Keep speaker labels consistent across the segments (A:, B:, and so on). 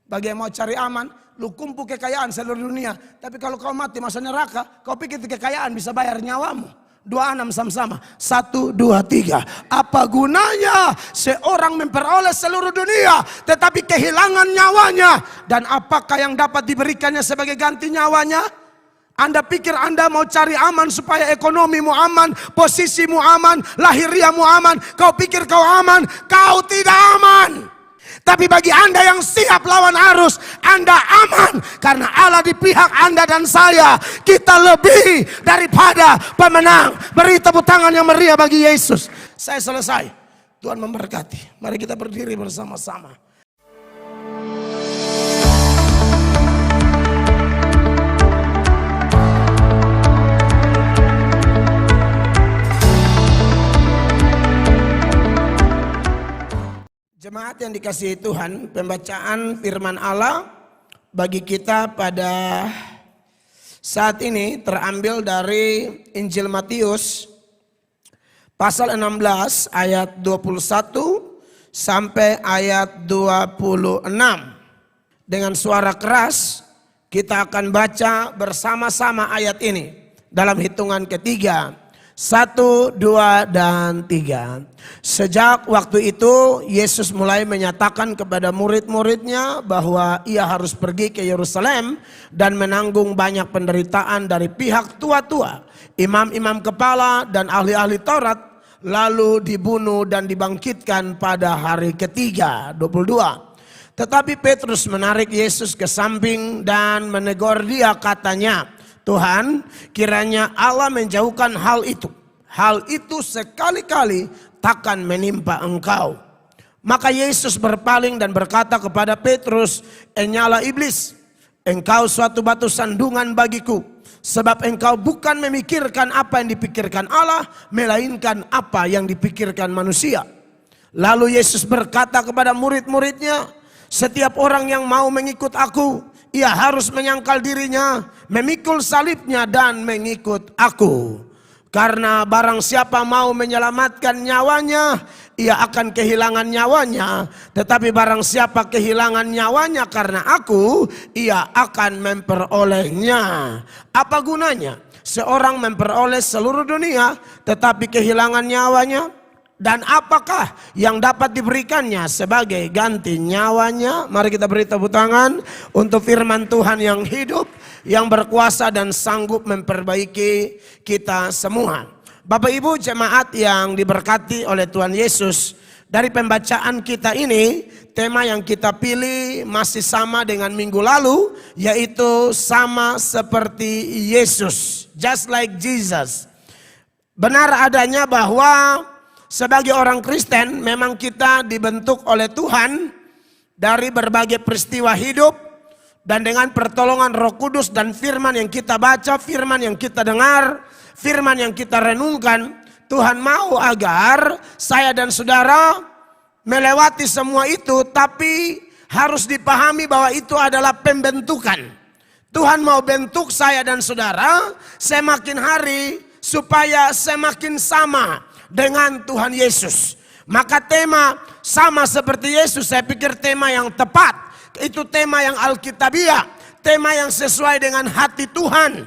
A: Bagi yang mau cari aman, lu kumpul kekayaan seluruh dunia. Tapi kalau kau mati masuk neraka, kau pikir kekayaan bisa bayar nyawamu. 26 sama-sama. 1, 2, 3. Apa gunanya seorang memperoleh seluruh dunia tetapi kehilangan nyawanya? Dan apakah yang dapat diberikannya sebagai ganti nyawanya? Anda pikir Anda mau cari aman supaya ekonomimu aman, posisimu aman, lahiriamu aman. Kau pikir kau aman, kau tidak aman. Tapi bagi Anda yang siap lawan arus, Anda aman. Karena Allah di pihak Anda dan saya. Kita lebih daripada pemenang. Beri tepuk tangan yang meriah bagi Yesus. Saya selesai. Tuhan memberkati. Mari kita berdiri bersama-sama. Jemaat yang dikasihi Tuhan, pembacaan firman Allah bagi kita pada saat ini terambil dari Injil Matius pasal 16 ayat 21 sampai ayat 26. Dengan suara keras kita akan baca bersama-sama ayat ini dalam hitungan ketiga. 1, 2, dan 3. Sejak waktu itu Yesus mulai menyatakan kepada murid-muridnya bahwa ia harus pergi ke Yerusalem dan menanggung banyak penderitaan dari pihak tua-tua, imam-imam kepala dan ahli-ahli Taurat, lalu dibunuh dan dibangkitkan pada hari ketiga. 22. Tetapi Petrus menarik Yesus ke samping dan menegur dia, katanya, Tuhan, kiranya Allah menjauhkan hal itu. Hal itu sekali-kali takkan menimpa engkau. Maka Yesus berpaling dan berkata kepada Petrus, "Enyala iblis, engkau suatu batu sandungan bagiku. Sebab engkau bukan memikirkan apa yang dipikirkan Allah, melainkan apa yang dipikirkan manusia." Lalu Yesus berkata kepada murid-muridnya, "Setiap orang yang mau mengikut aku, ia harus menyangkal dirinya, memikul salibnya dan mengikut aku. Karena barang siapa mau menyelamatkan nyawanya, ia akan kehilangan nyawanya. Tetapi barang siapa kehilangan nyawanya karena aku, ia akan memperolehnya." Apa gunanya seorang memperoleh seluruh dunia tetapi kehilangan nyawanya? Dan apakah yang dapat diberikannya sebagai ganti nyawanya? Mari kita beri tepuk tangan untuk firman Tuhan yang hidup, yang berkuasa dan sanggup memperbaiki kita semua. Bapak Ibu jemaat yang diberkati oleh Tuhan Yesus, dari pembacaan kita ini, tema yang kita pilih masih sama dengan minggu lalu, yaitu sama seperti Yesus, just like Jesus. Benar adanya bahwa sebagai orang Kristen memang kita dibentuk oleh Tuhan dari berbagai peristiwa hidup, dan dengan pertolongan Roh Kudus dan firman yang kita baca, firman yang kita dengar, firman yang kita renungkan, Tuhan mau agar saya dan saudara melewati semua itu, tapi harus dipahami bahwa itu adalah pembentukan. Tuhan mau bentuk saya dan saudara semakin hari supaya semakin sama dengan Tuhan Yesus. Maka tema sama seperti Yesus, saya pikir tema yang tepat. Itu tema yang alkitabiah, tema yang sesuai dengan hati Tuhan,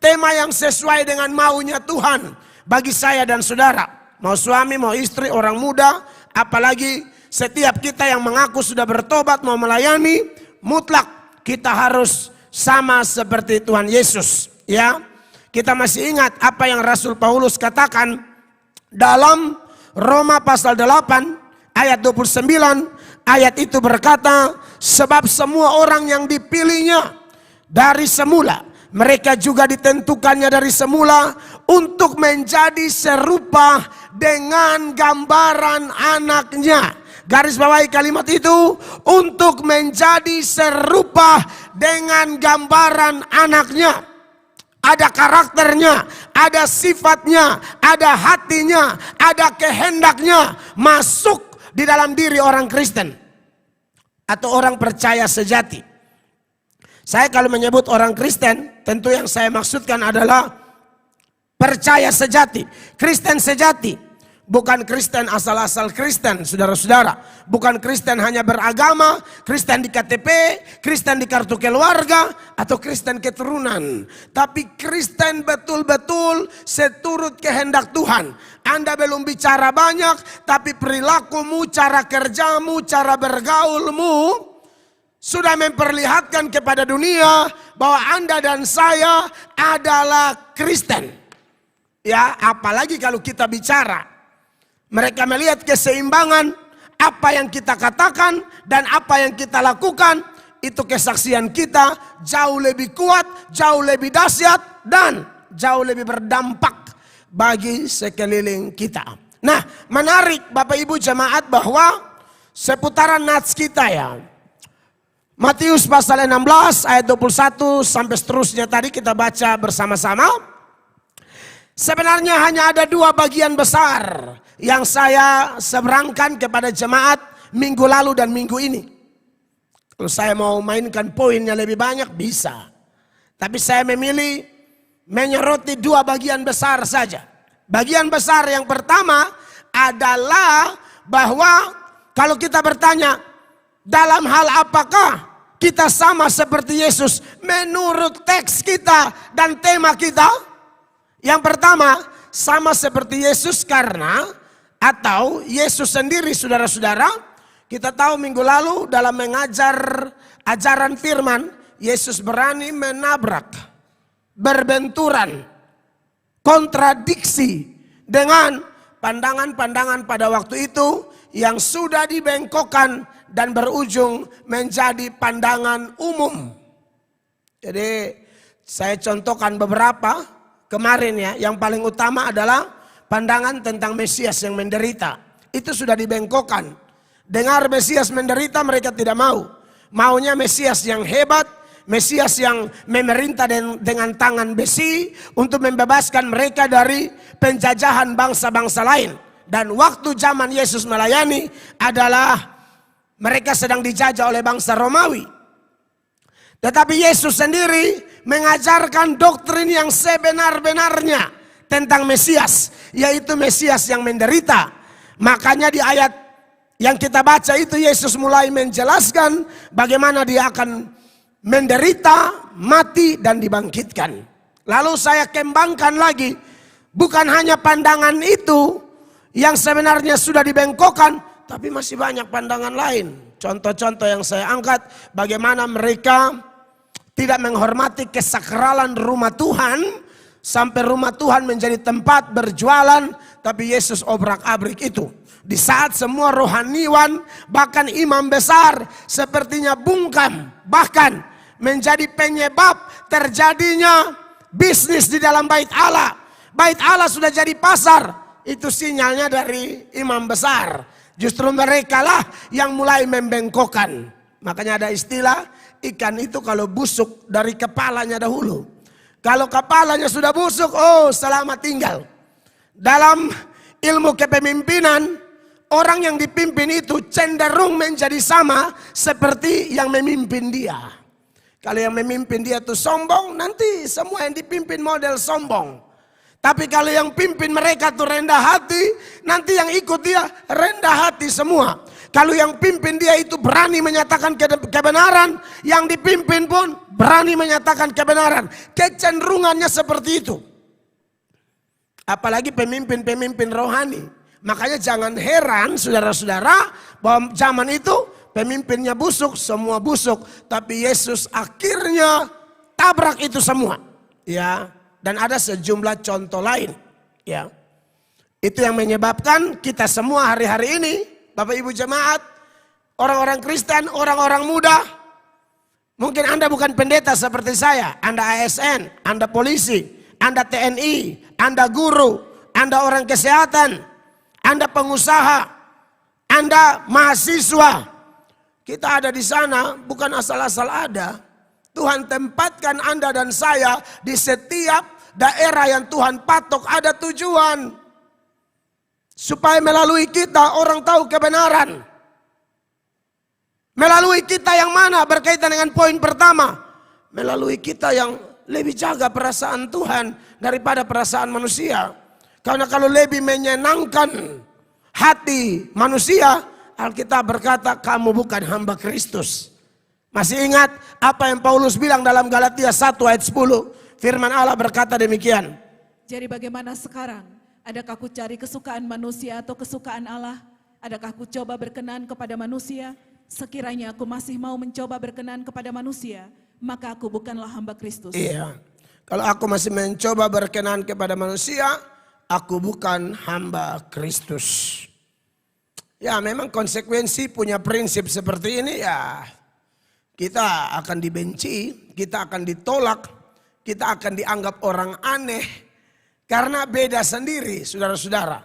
A: tema yang sesuai dengan maunya Tuhan bagi saya dan saudara. Mau suami, mau istri, orang muda, apalagi setiap kita yang mengaku sudah bertobat mau melayani, mutlak kita harus sama seperti Tuhan Yesus. Ya, kita masih ingat apa yang Rasul Paulus katakan dalam Roma pasal 8 ayat 29, ayat itu berkata, sebab semua orang yang dipilihnya dari semula, mereka juga ditentukannya dari semula untuk menjadi serupa dengan gambaran anaknya. Garis bawahi kalimat itu, untuk menjadi serupa dengan gambaran anaknya. Ada karakternya, ada sifatnya, ada hatinya, ada kehendaknya masuk di dalam diri orang Kristen atau orang percaya sejati. Saya kalau menyebut orang Kristen, tentu yang saya maksudkan adalah percaya sejati, Kristen sejati. Bukan Kristen asal-asal Kristen, saudara-saudara. Bukan Kristen hanya beragama, Kristen di KTP, Kristen di kartu keluarga, atau Kristen keturunan. Tapi Kristen betul-betul seturut kehendak Tuhan. Anda belum bicara banyak, tapi perilakumu, cara kerjamu, cara bergaulmu sudah memperlihatkan kepada dunia bahwa Anda dan saya adalah Kristen. Ya, apalagi kalau kita bicara. Mereka melihat keseimbangan apa yang kita katakan dan apa yang kita lakukan. Itu kesaksian kita jauh lebih kuat, jauh lebih dahsyat, dan jauh lebih berdampak bagi sekeliling kita. Nah, menarik Bapak Ibu jemaat bahwa seputaran nats kita ya. Matius pasal 16 ayat 21 sampai seterusnya tadi kita baca bersama-sama. Sebenarnya hanya ada dua bagian besar yang saya seberangkan kepada jemaat minggu lalu dan minggu ini. Kalau saya mau mainkan poinnya lebih banyak bisa. Tapi saya memilih menyoroti dua bagian besar saja. Bagian besar yang pertama adalah bahwa kalau kita bertanya dalam hal apakah kita sama seperti Yesus menurut teks kita dan tema kita. Yang pertama, sama seperti Yesus karena atau Yesus sendiri saudara-saudara. Kita tahu minggu lalu dalam mengajar ajaran firman, Yesus berani menabrak, berbenturan, kontradiksi dengan pandangan-pandangan pada waktu itu yang sudah dibengkokkan dan berujung menjadi pandangan umum. Jadi saya contohkan beberapa. Kemarin ya, yang paling utama adalah pandangan tentang Mesias yang menderita. Itu sudah dibengkokkan. Dengar Mesias menderita mereka tidak mau. Maunya Mesias yang hebat, Mesias yang memerintah dengan tangan besi untuk membebaskan mereka dari penjajahan bangsa-bangsa lain. Dan waktu zaman Yesus melayani adalah mereka sedang dijajah oleh bangsa Romawi. Tetapi Yesus sendiri mengajarkan doktrin yang sebenar-benarnya tentang Mesias. Yaitu Mesias yang menderita. Makanya di ayat yang kita baca itu Yesus mulai menjelaskan bagaimana dia akan menderita, mati dan dibangkitkan. Lalu saya kembangkan lagi. Bukan hanya pandangan itu yang sebenarnya sudah dibengkokkan. Tapi masih banyak pandangan lain. Contoh-contoh yang saya angkat bagaimana mereka tidak menghormati kesakralan rumah Tuhan. Sampai rumah Tuhan menjadi tempat berjualan. Tapi Yesus obrak-abrik itu. Di saat semua rohaniwan bahkan imam besar sepertinya bungkam. Bahkan menjadi penyebab terjadinya bisnis di dalam bait Allah. Bait Allah sudah jadi pasar. Itu sinyalnya dari imam besar. Justru mereka lah yang mulai membengkokkan. Makanya ada istilah ikan itu kalau busuk dari kepalanya dahulu. Kalau kepalanya sudah busuk, oh selamat tinggal. Dalam ilmu kepemimpinan, orang yang dipimpin itu cenderung menjadi sama seperti yang memimpin dia. Kalau yang memimpin dia itu sombong, nanti semua yang dipimpin model sombong. Tapi kalau yang pimpin mereka tuh rendah hati, nanti yang ikut dia rendah hati semua. Kalau yang pimpin dia itu berani menyatakan kebenaran, yang dipimpin pun berani menyatakan kebenaran. Kecenderungannya seperti itu. Apalagi pemimpin-pemimpin rohani. Makanya jangan heran saudara-saudara bahwa zaman itu pemimpinnya busuk, semua busuk. Tapi Yesus akhirnya tabrak itu semua. Ya. Dan ada sejumlah contoh lain. Ya. Itu yang menyebabkan kita semua hari-hari ini, Bapak Ibu jemaat, orang-orang Kristen, orang-orang muda. Mungkin Anda bukan pendeta seperti saya. Anda ASN, Anda polisi, Anda TNI, Anda guru, Anda orang kesehatan, Anda pengusaha, Anda mahasiswa. Kita ada di sana bukan asal-asal ada. Tuhan tempatkan Anda dan saya di setiap daerah yang Tuhan patok ada tujuan. Supaya melalui kita orang tahu kebenaran. Melalui kita yang mana berkaitan dengan poin pertama. Melalui kita yang lebih jaga perasaan Tuhan daripada perasaan manusia. Karena kalau lebih menyenangkan hati manusia, Alkitab berkata kamu bukan hamba Kristus. Masih ingat apa yang Paulus bilang dalam Galatia 1 ayat 10? Firman Allah berkata demikian.
B: Jadi bagaimana sekarang? Adakah ku cari kesukaan manusia atau kesukaan Allah? Adakah ku coba berkenan kepada manusia? Sekiranya aku masih mau mencoba berkenan kepada manusia, maka aku bukanlah hamba Kristus.
A: Iya. Kalau aku masih mencoba berkenan kepada manusia, aku bukan hamba Kristus. Ya memang konsekuensi punya prinsip seperti ini ya. Kita akan dibenci, kita akan ditolak, kita akan dianggap orang aneh. Karena beda sendiri saudara-saudara.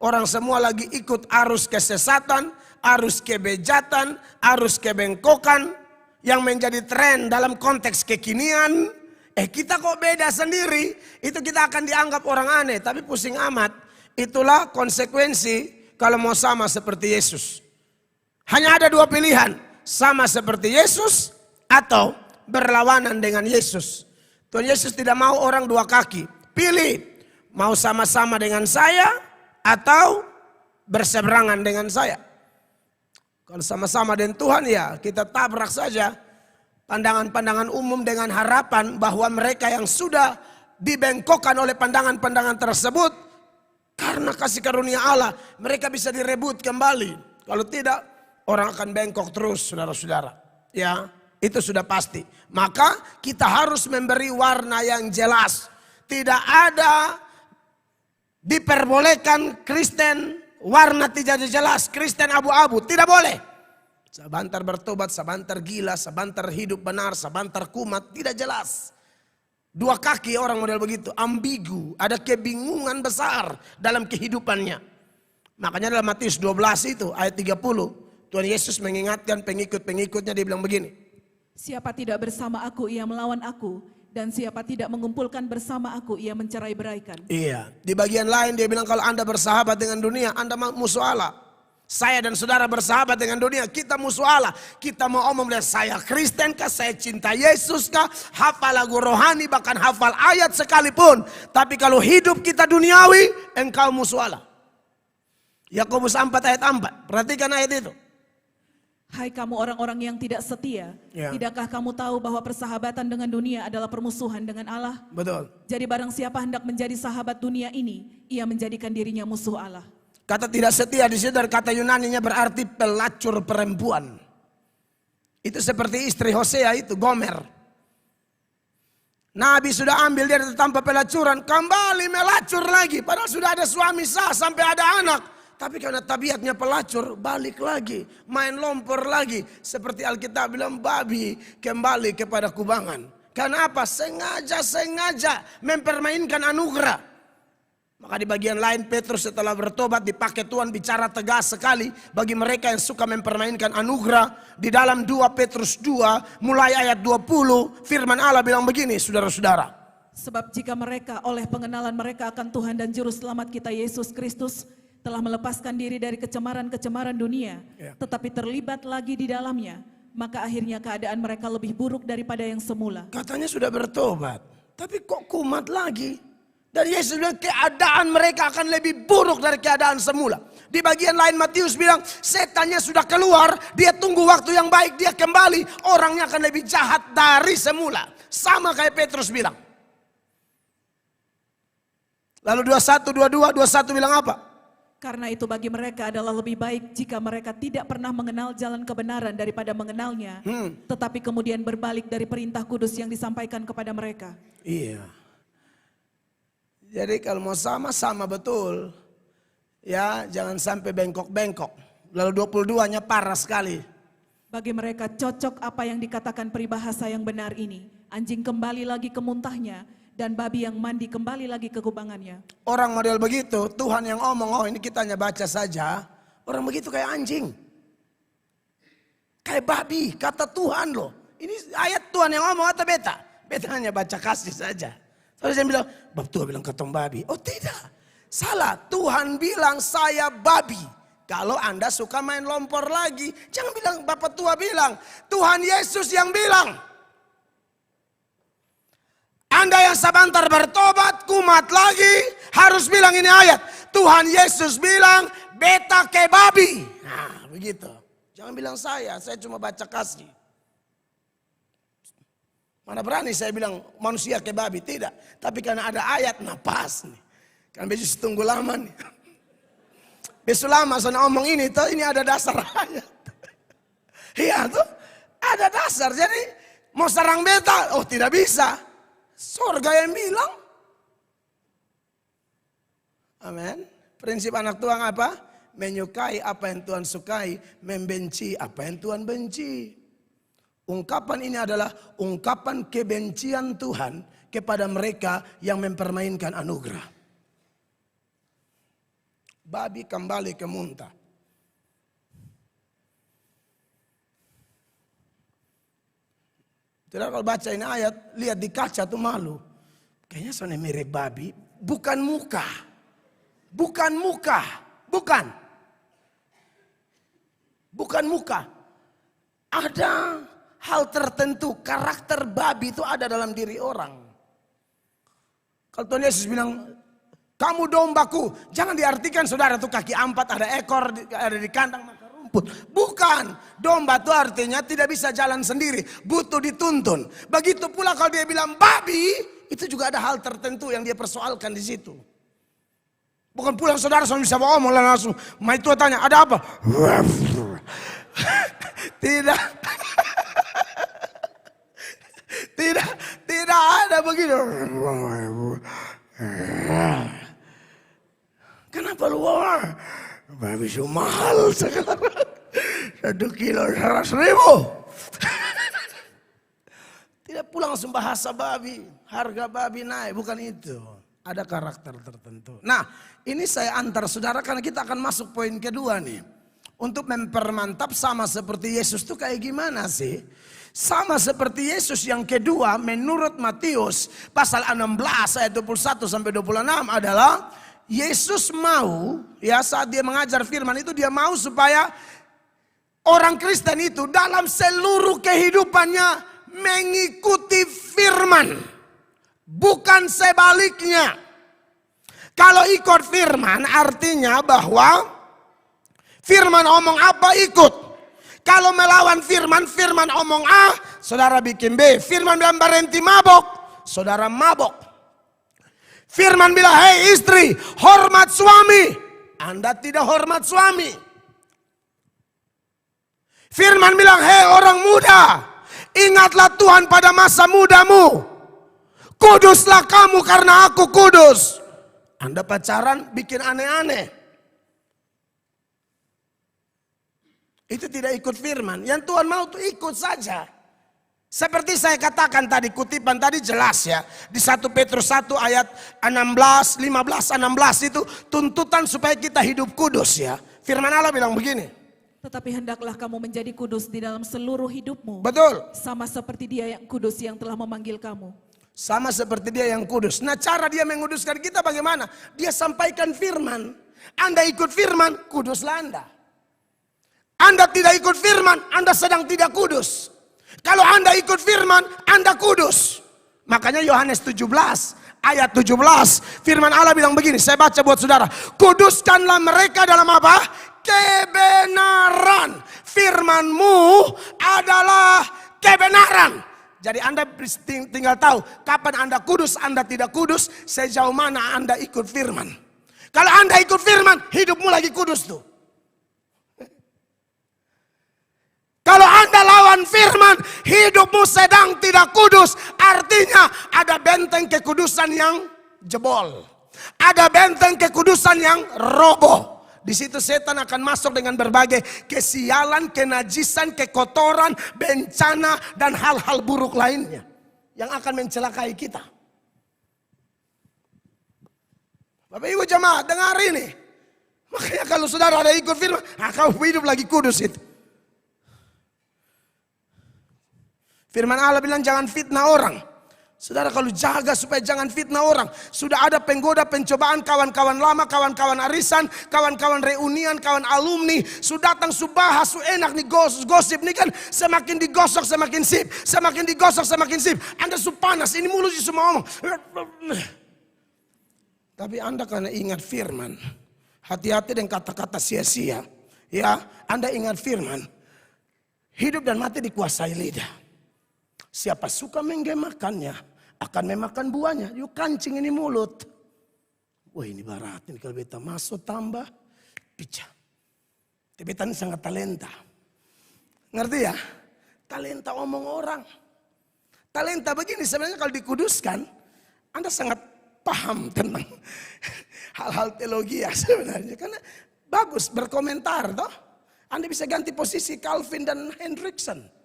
A: Orang semua lagi ikut arus kesesatan, arus kebejatan, arus kebengkokan. Yang menjadi tren dalam konteks kekinian. Kita kok beda sendiri. Itu kita akan dianggap orang aneh. Tapi pusing amat. Itulah konsekuensi kalau mau sama seperti Yesus. Hanya ada dua pilihan. Sama seperti Yesus atau berlawanan dengan Yesus. Tuhan Yesus tidak mau orang dua kaki. Pilih. Mau sama-sama dengan saya atau berseberangan dengan saya. Kalau sama-sama dengan Tuhan ya kita tabrak saja pandangan-pandangan umum dengan harapan bahwa mereka yang sudah dibengkokkan oleh pandangan-pandangan tersebut karena kasih karunia Allah mereka bisa direbut kembali. Kalau tidak orang akan bengkok terus saudara-saudara. Ya itu sudah pasti. Maka kita harus memberi warna yang jelas. Tidak ada diperbolehkan Kristen warna tidak jelas, Kristen abu-abu, tidak boleh. Sabantar bertobat, sabantar gila, sabantar hidup benar, sabantar kumat, tidak jelas. Dua kaki orang model begitu, ambigu, ada kebingungan besar dalam kehidupannya. Makanya dalam Matius 12 itu ayat 30, Tuhan Yesus mengingatkan pengikut-pengikutnya, dia bilang begini.
B: Siapa tidak bersama aku, ia melawan aku. Dan siapa tidak mengumpulkan bersama aku, ia mencerai-beraikan.
A: Iya, di bagian lain dia bilang kalau Anda bersahabat dengan dunia, Anda musuh Allah. Saya dan saudara bersahabat dengan dunia, kita musuh Allah. Kita mau omong dengan saya Kristen kah, saya cinta Yesus kah, hafal lagu rohani, bahkan hafal ayat sekalipun. Tapi kalau hidup kita duniawi, engkau musuh Allah. Yakobus 4 ayat 4, perhatikan ayat itu.
B: Hai kamu orang-orang yang tidak setia, tidakkah kamu tahu bahwa persahabatan dengan dunia adalah permusuhan dengan Allah?
A: Betul.
B: Jadi barang siapa hendak menjadi sahabat dunia ini, ia menjadikan dirinya musuh Allah.
A: Kata tidak setia di situ dari kata Yunaninya berarti pelacur perempuan. Itu seperti istri Hosea itu, Gomer. Nabi sudah ambil dia tanpa pelacuran, kembali melacur lagi. Padahal sudah ada suami sah sampai ada anak. Tapi karena tabiatnya pelacur, balik lagi, main lompor lagi. Seperti Alkitab bilang, babi kembali kepada kubangan. Karena apa? Sengaja mempermainkan anugerah. Maka di bagian lain Petrus setelah bertobat dipakai Tuhan bicara tegas sekali bagi mereka yang suka mempermainkan anugerah. Di dalam 2 Petrus 2 mulai ayat 20 firman Allah bilang begini saudara-saudara.
B: Sebab jika mereka oleh pengenalan mereka akan Tuhan dan Juru Selamat kita Yesus Kristus telah melepaskan diri dari kecemaran-kecemaran dunia, tetapi terlibat lagi di dalamnya, maka akhirnya keadaan mereka lebih buruk daripada yang semula.
A: Katanya sudah bertobat, tapi kok kumat lagi? Dan Yesus bilang keadaan mereka akan lebih buruk dari keadaan semula. Di bagian lain Matius bilang setannya sudah keluar, dia tunggu waktu yang baik, dia kembali, orangnya akan lebih jahat dari semula. Sama kayak Petrus bilang. Lalu 21 bilang apa?
B: Karena itu bagi mereka adalah lebih baik jika mereka tidak pernah mengenal jalan kebenaran daripada mengenalnya. Tetapi kemudian berbalik dari perintah kudus yang disampaikan kepada mereka.
A: Iya. Jadi kalau mau sama-sama betul. Ya jangan sampai bengkok-bengkok. Lalu 22-nya parah sekali.
B: Bagi mereka cocok apa yang dikatakan peribahasa yang benar ini. Anjing kembali lagi ke muntahnya. Dan babi yang mandi kembali lagi ke kubangannya. Orang
A: model begitu, Tuhan yang ngomong, oh ini kita hanya baca saja. Orang begitu kayak anjing. Kayak babi, kata Tuhan loh. Ini ayat Tuhan yang ngomong atau beta? Beta hanya baca kasih saja. Terus saya bilang, bab Tuhan bilang ketong babi. Oh tidak, salah. Tuhan bilang saya babi. Kalau Anda suka main lompor lagi, jangan bilang Bapak tua bilang. Tuhan Yesus yang bilang. Anda yang sebentar bertobat, kumat lagi, harus bilang ini ayat. Tuhan Yesus bilang, beta ke babi. Nah, begitu. Jangan bilang saya cuma baca kasih. Mana berani saya bilang manusia ke babi, tidak. Tapi karena ada ayat, nah pas nih. Kan besok tunggu lama nih. Besok lama sana omong ini, tuh ini ada dasar ayat. Iya tuh, ada dasar. Jadi mau serang beta, oh tidak bisa. Surga yang bilang. Amin. Prinsip anak Tuhan apa? Menyukai apa yang Tuhan sukai, membenci apa yang Tuhan benci. Ungkapan ini adalah ungkapan kebencian Tuhan kepada mereka yang mempermainkan anugerah. Babi kembali ke muntah. Tidak, kalau baca ini ayat, lihat di kaca tuh malu. Kayaknya soalnya mirip babi, bukan muka. Bukan muka, bukan. Bukan muka. Ada hal tertentu, karakter babi itu ada dalam diri orang. Kalau Tuhan Yesus bilang, kamu dombaku, jangan diartikan saudara tuh kaki 4 ada ekor, ada di kandang maka rumput. Bukan, domba itu artinya tidak bisa jalan sendiri, butuh dituntun. Begitu pula kalau dia bilang babi, itu juga ada hal tertentu yang dia persoalkan di situ. Bukan pulang saudara sama bisa ngomong langsung, ma itu tanya ada apa? Tidak. Tidak ada begitu. Kenapa luar? Babi itu mahal sekarang. 1 kilo 100.000. Tidak pulang langsung bahasa babi. Harga babi naik, bukan itu. Ada karakter tertentu. Nah, ini saya antar saudara karena kita akan masuk poin kedua nih. Untuk mempermantap sama seperti Yesus itu kayak gimana sih? Sama seperti Yesus yang kedua menurut Matius pasal 16 ayat 21 sampai 26 adalah Yesus mau ya saat dia mengajar firman itu dia mau supaya orang Kristen itu dalam seluruh kehidupannya mengikuti firman. Bukan sebaliknya. Kalau ikut firman artinya bahwa firman omong apa ikut. Kalau melawan firman, firman omong A, saudara bikin B. Firman bilang berhenti mabok, saudara mabok. Firman bilang, hei istri, hormat suami. Anda tidak hormat suami. Firman bilang, hei orang muda, ingatlah Tuhan pada masa mudamu. Kuduslah kamu karena aku kudus. Anda pacaran bikin aneh-aneh. Itu tidak ikut firman. Yang Tuhan mau itu ikut saja. Seperti saya katakan tadi, kutipan tadi jelas ya. Di 1 Petrus 1 ayat 16, 15, 16 itu tuntutan supaya kita hidup kudus ya. Firman Allah bilang begini.
B: Tetapi hendaklah kamu menjadi kudus di dalam seluruh hidupmu.
A: Betul.
B: Sama seperti Dia yang kudus yang telah memanggil kamu.
A: Sama seperti Dia yang kudus. Nah, cara Dia menguduskan kita bagaimana? Dia sampaikan firman. Anda ikut firman, kuduslah Anda. Anda tidak ikut firman, Anda sedang tidak kudus. Kalau Anda ikut firman, Anda kudus. Makanya Yohanes 17 ayat 17 firman Allah bilang begini, saya baca buat saudara. Kuduskanlah mereka dalam apa? Kebenaran. Firman-Mu adalah kebenaran. Jadi Anda tinggal tahu kapan Anda kudus, Anda tidak kudus, sejauh mana Anda ikut firman. Kalau Anda ikut firman, hidupmu lagi kudus tuh. Kalau Anda lawan firman, hidupmu sedang tidak kudus. Artinya ada benteng kekudusan yang jebol. Ada benteng kekudusan yang roboh. Di situ setan akan masuk dengan berbagai kesialan, kenajisan, kekotoran, bencana, dan hal-hal buruk lainnya. Yang akan mencelakai kita. Bapak Ibu jemaat, dengar ini. Makanya kalau saudara ada ikut firman, kamu hidup lagi kudus itu. Firman Allah bilang jangan fitnah orang. Saudara kalau jaga supaya jangan fitnah orang. Sudah ada penggoda, pencobaan, kawan-kawan lama, kawan-kawan arisan, kawan-kawan reunian, kawan alumni. Sudah datang, subahas, enak nih gosip nih kan. Semakin digosok semakin sip. Semakin digosok semakin sip. Anda panas, ini mulut semua ngomong. Tapi Anda karena ingat firman. Hati-hati dengan kata-kata sia-sia. Ya, Anda ingat firman. Hidup dan mati dikuasai lidah. Siapa suka menggemakannya akan memakan buahnya. Yuk kancing ini mulut. Wah ini barat ini kalau beta masuk tambah picah. Beta ini sangat talenta. Ngerti ya? Talenta omong orang. Talenta begini sebenarnya kalau dikuduskan. Anda sangat paham tentang hal-hal teologi ya sebenarnya. Karena bagus berkomentar toh. Anda bisa ganti posisi Calvin dan Hendrickson.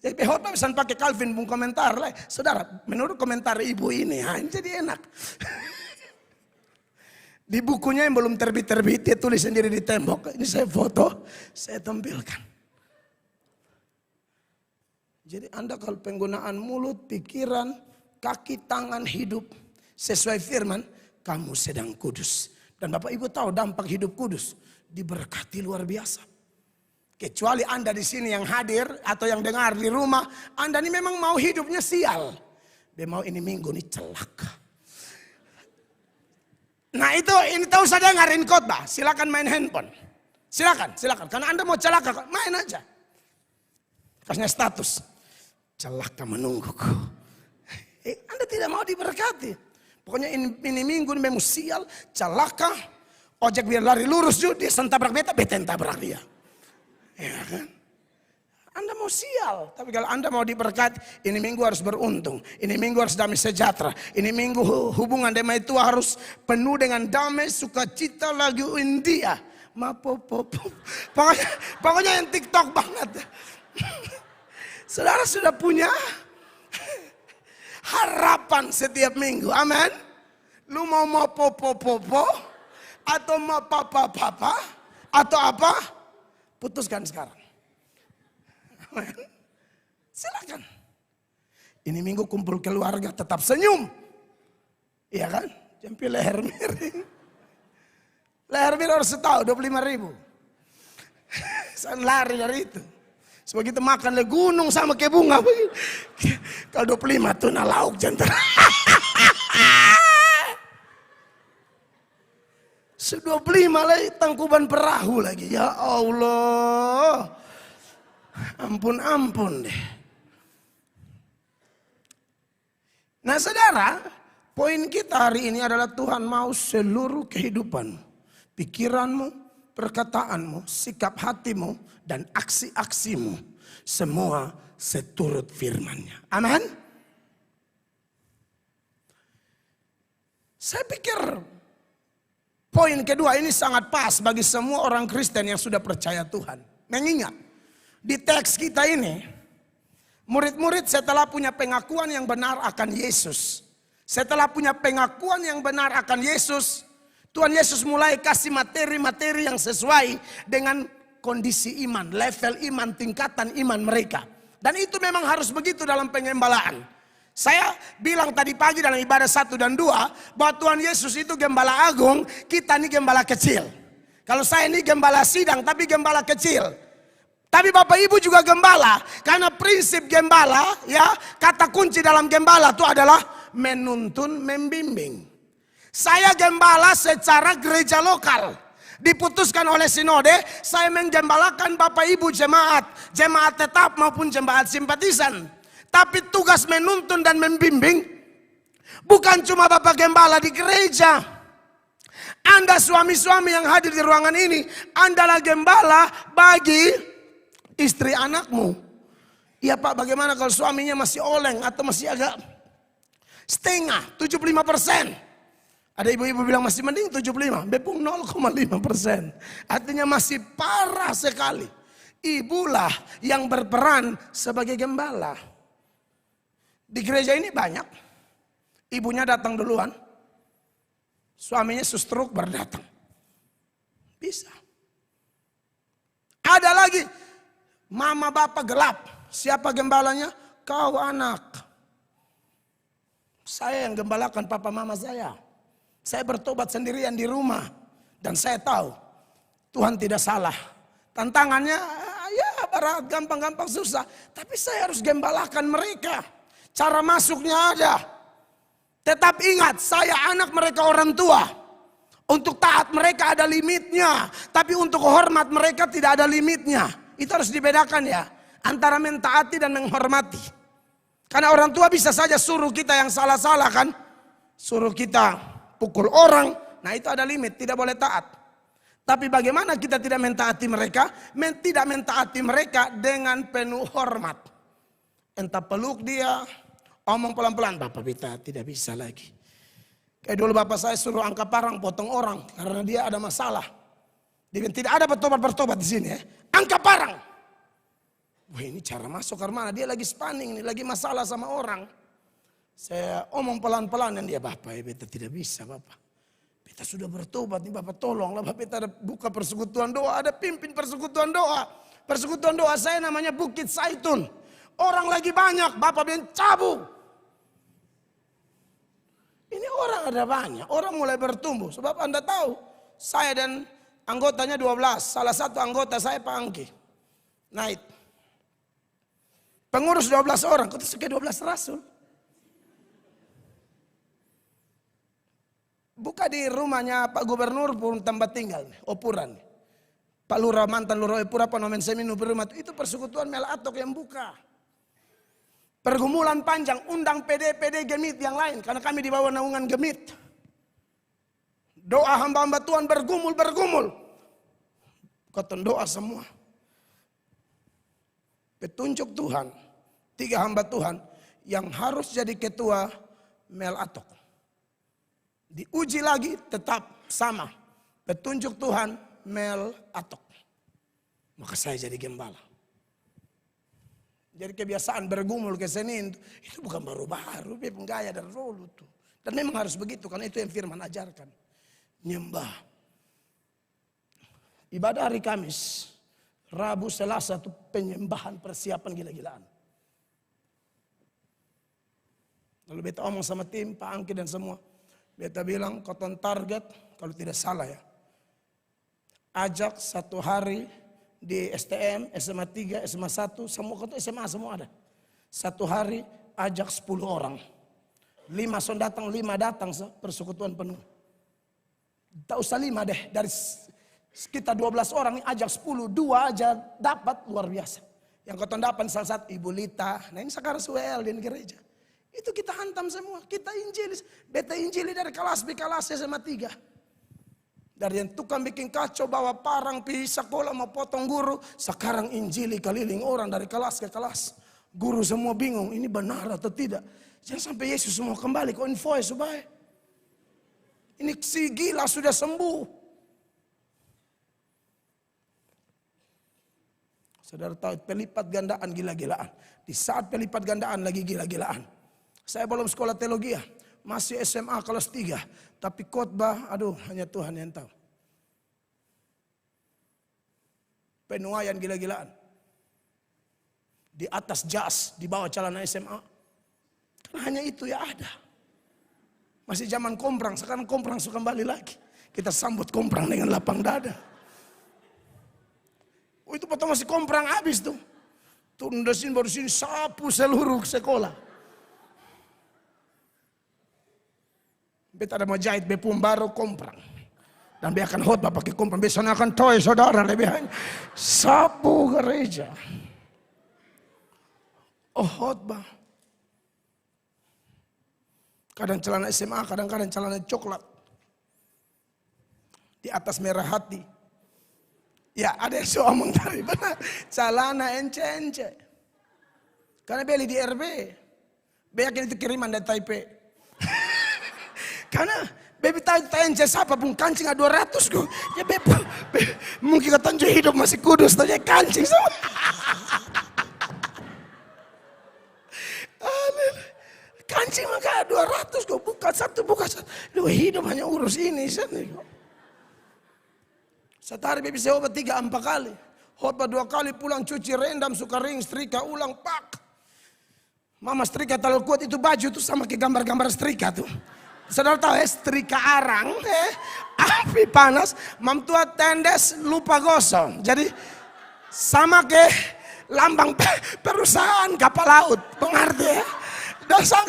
A: Jadi khotbah bisa pakai Calvin pun komentar lah. Saudara, menurut komentar ibu ini, ini jadi enak. Di bukunya yang belum terbit-terbit, dia tulis sendiri di tembok. Ini saya foto, saya tampilkan. Jadi Anda kalau penggunaan mulut, pikiran, kaki, tangan, hidup sesuai firman, kamu sedang kudus. Dan Bapak Ibu tahu dampak hidup kudus, diberkati luar biasa. Kecuali Anda di sini yang hadir atau yang dengar di rumah, Anda ini memang mau hidupnya sial. Dia mau ini minggu ini celaka. Nah itu ini tahu saya dengerin khotbah, silakan main handphone. Silakan. Karena Anda mau celaka, main aja. Kasihnya status, celaka menungguku. Anda tidak mau diberkati. Pokoknya ini minggu ini memang sial, celaka. Ojek biar lari lurus juga, dia sentabrak beta yang tabrak dia. Ya kan? Anda mau sial, tapi kalau Anda mau diberkati, ini minggu harus beruntung, ini minggu harus damai sejahtera, ini minggu hubungan damai itu harus penuh dengan damai, sukacita, lagu India, pokoknya yang TikTok banget. Saudara sudah punya harapan setiap minggu, amin. Lu mau popo atau mau papa atau apa? Putuskan sekarang. Silakan. Ini minggu kumpul keluarga tetap senyum. Iya kan? Jampi leher miring. Leher miring harus tahu 25.000. Saya lari dari itu. Sebegitu makan le gunung sama ke bunga. Kalau 25 tuna lauk jantan. 25 lagi tangkuban perahu lagi. Ya Allah. Ampun deh. Nah saudara, poin kita hari ini adalah Tuhan mau seluruh kehidupanmu, pikiranmu, perkataanmu, sikap hatimu, dan aksi-aksimu. Semua seturut firman-Nya. Amin. Saya pikir poin kedua ini sangat pas bagi semua orang Kristen yang sudah percaya Tuhan. Mengingat di teks kita ini, murid-murid setelah punya pengakuan yang benar akan Yesus. Setelah punya pengakuan yang benar akan Yesus, Tuhan Yesus mulai kasih materi-materi yang sesuai dengan kondisi iman, level iman, tingkatan iman mereka. Dan itu memang harus begitu dalam pengembalaan. Saya bilang tadi pagi dalam ibadah 1 dan 2 bahwa Tuhan Yesus itu gembala agung, kita ini gembala kecil. Kalau saya ini gembala sidang tapi gembala kecil. Tapi Bapak Ibu juga gembala, karena prinsip gembala ya, kata kunci dalam gembala itu adalah menuntun, membimbing. Saya gembala secara gereja lokal. Diputuskan oleh sinode, saya menggembalakan Bapak Ibu jemaat tetap maupun jemaat simpatisan. Tapi tugas menuntun dan membimbing bukan cuma Bapak Gembala di gereja. Anda suami-suami yang hadir di ruangan ini, Andalah gembala bagi istri anakmu. Iya Pak, bagaimana kalau suaminya masih oleng atau masih agak setengah, 75%. Ada ibu-ibu bilang masih mending 75, bepung 0,5%. Artinya masih parah sekali. Ibulah yang berperan sebagai gembala. Di gereja ini banyak, ibunya datang duluan, suaminya sustruk baru datang. Bisa. Ada lagi, mama bapak gelap. Siapa gembalanya? Kau anak. Saya yang gembalakan papa mama saya. Saya bertobat sendirian di rumah. Dan saya tahu Tuhan tidak salah. Tantangannya ya berat, gampang-gampang susah. Tapi saya harus gembalakan mereka. Cara masuknya ada. Tetap ingat, saya anak mereka orang tua. Untuk taat mereka ada limitnya. Tapi untuk hormat mereka tidak ada limitnya. Itu harus dibedakan ya. Antara mentaati dan menghormati. Karena orang tua bisa saja suruh kita yang salah-salah kan. Suruh kita pukul orang. Nah itu ada limit, tidak boleh taat. Tapi bagaimana kita tidak mentaati mereka? Tidak mentaati mereka dengan penuh hormat. Entah peluk dia, omong pelan-pelan. Bapak kita tidak bisa lagi. Kayak dulu bapak saya suruh angkat parang potong orang. Karena dia ada masalah. Dia tidak ada bertobat di sini ya. Angkat parang. Wah ini cara masuk karena mana? Dia lagi spanning, lagi masalah sama orang. Saya omong pelan-pelan dan dia, bapak ya beta tidak bisa bapak. Beta sudah bertobat nih bapak tolonglah. Bapak beta ada buka persekutuan doa, ada pimpin persekutuan doa. Persekutuan doa saya namanya Bukit Zaitun. Orang lagi banyak, bapak bilang cabut. Ini orang ada banyak, orang mulai bertumbuh. Sebab Anda tahu, saya dan anggotanya 12. Salah satu anggota saya Pak Angki. Naik. Pengurus 12 orang, kok itu kayak 12 rasul. Buka di rumahnya Pak Gubernur pun tempat tinggal, Opuran. Pak Lurah, mantan Lurah Opura, Panomen Seminu Berumah. Itu persekutuan Melatok yang buka. Pergumulan panjang, undang PD Gemit yang lain. Karena kami di bawah naungan Gemit. Doa hamba-hamba Tuhan bergumul. Kata doa semua. Petunjuk Tuhan. 3 hamba Tuhan yang harus jadi ketua Melatok. Diuji lagi tetap sama. Petunjuk Tuhan Melatok. Maka saya jadi gembala. Jadi kebiasaan bergumul ke Senin itu bukan baru-baru, memang gaya dan rolu tuh. Dan memang harus begitu karena itu yang firman ajarkan. Nyembah. Ibadah hari Kamis, Rabu, Selasa itu penyembahan persiapan gila-gilaan. Lalu beta omong sama tim, Pak Angki dan semua. Beta bilang koton target kalau tidak salah ya. Ajak 1 hari di STM, SMA 3, SMA 1, semua kota SMA semua ada. 1 hari ajak 10 orang. 5 son datang, 5 datang persekutuan penuh. Tak usah 5 deh, dari sekitar 12 orang ajak 10, 2 aja dapat luar biasa. Yang kota dapat salah satu Ibu Lita, nah ini sekarang WL di gereja. Itu kita hantam semua, kita injili. Beta injili dari kelas B, kelas SMA 3. Dari yang tukang bikin kacau, bawa parang, pergi sekolah, mau potong guru. Sekarang injili keliling orang dari kelas ke kelas. Guru semua bingung, ini benar atau tidak. Jangan sampai Yesus semua kembali, kok info supaya. Ini si gila sudah sembuh. Saudara tahu pelipat gandaan gila-gilaan. Di saat pelipat gandaan lagi gila-gilaan. Saya belum sekolah teologi ya. Masih SMA kelas 3. Tapi khotbah, aduh hanya Tuhan yang tahu. Penuaian gila-gilaan. Di atas jas, di bawah celana SMA. Karena hanya itu ya ada. Masih zaman komprang, sekarang komprang suka kembali lagi. Kita sambut komprang dengan lapang dada. Oh itu potong masih komprang habis tuh. Turun dari sini baru sini sapu seluruh sekolah. Beta ada mau jahit bepum baru komprang. Dan dia akan khotbah pakai komprang. Besoknya akan toy saudara lebih sapu gereja. Oh khotbah. Kadang celana SMA, kadang-kadang celana coklat. Di atas merah hati. Ya ada yang ngomong dari mana? Celana ence-ence. Karena beli di RB. Yakin itu kiriman dari Taipei. Karena baby tahu ence siapa pun kancing ada 200 gue. Ya baby mungkin kata hidup masih kudus. Tanya kancing sama. Kancing maka 200 gue buka satu. Lu hidup hanya urus ini. Setahari baby saya obat 3-4 kali. Khotbah 2 kali pulang cuci rendam suka ring setrika ulang pak. Mama setrika terlalu kuat, itu baju tuh sama kayak gambar-gambar setrika tuh. Saudara tahu ya, setrika arang, api panas, mam tua tendes lupa gosong. Jadi sama kayak lambang perusahaan kapal laut, pengerti ya? Dasar